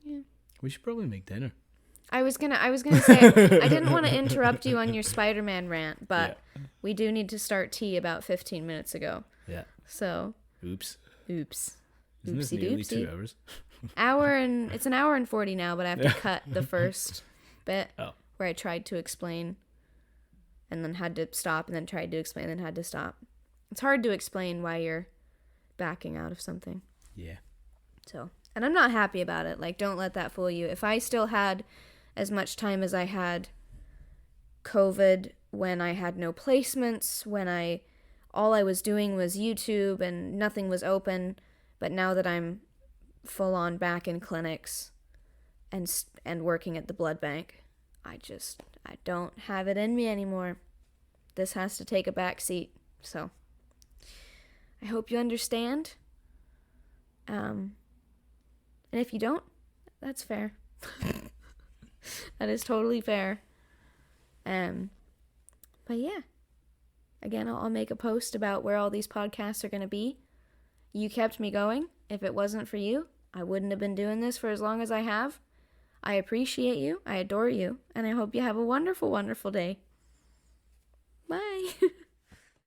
Yeah. We should probably make dinner. I was gonna say I didn't want to interrupt you on your Spider-Man rant, but we do need to start tea about 15 minutes ago. Yeah. So. Oops. Isn't this nearly 2 hours? It's an hour and 40 now, but I have to cut the first bit where I tried to explain and then had to stop and then tried to explain and then had to stop. It's hard to explain why you're backing out of something. Yeah. So, and I'm not happy about it. Don't let that fool you. If I still had as much time as I had COVID, when I had no placements, when all I was doing was YouTube and nothing was open, but now that I'm full on back in clinics and working at the blood bank, I don't have it in me anymore. This has to take a back seat. So I hope you understand. And if you don't, That's fair. That is totally fair. But yeah. Again, I'll make a post about where all these podcasts are going to be. You kept me going. If it wasn't for you, I wouldn't have been doing this for as long as I have. I appreciate you, I adore you, and I hope you have a wonderful, wonderful day.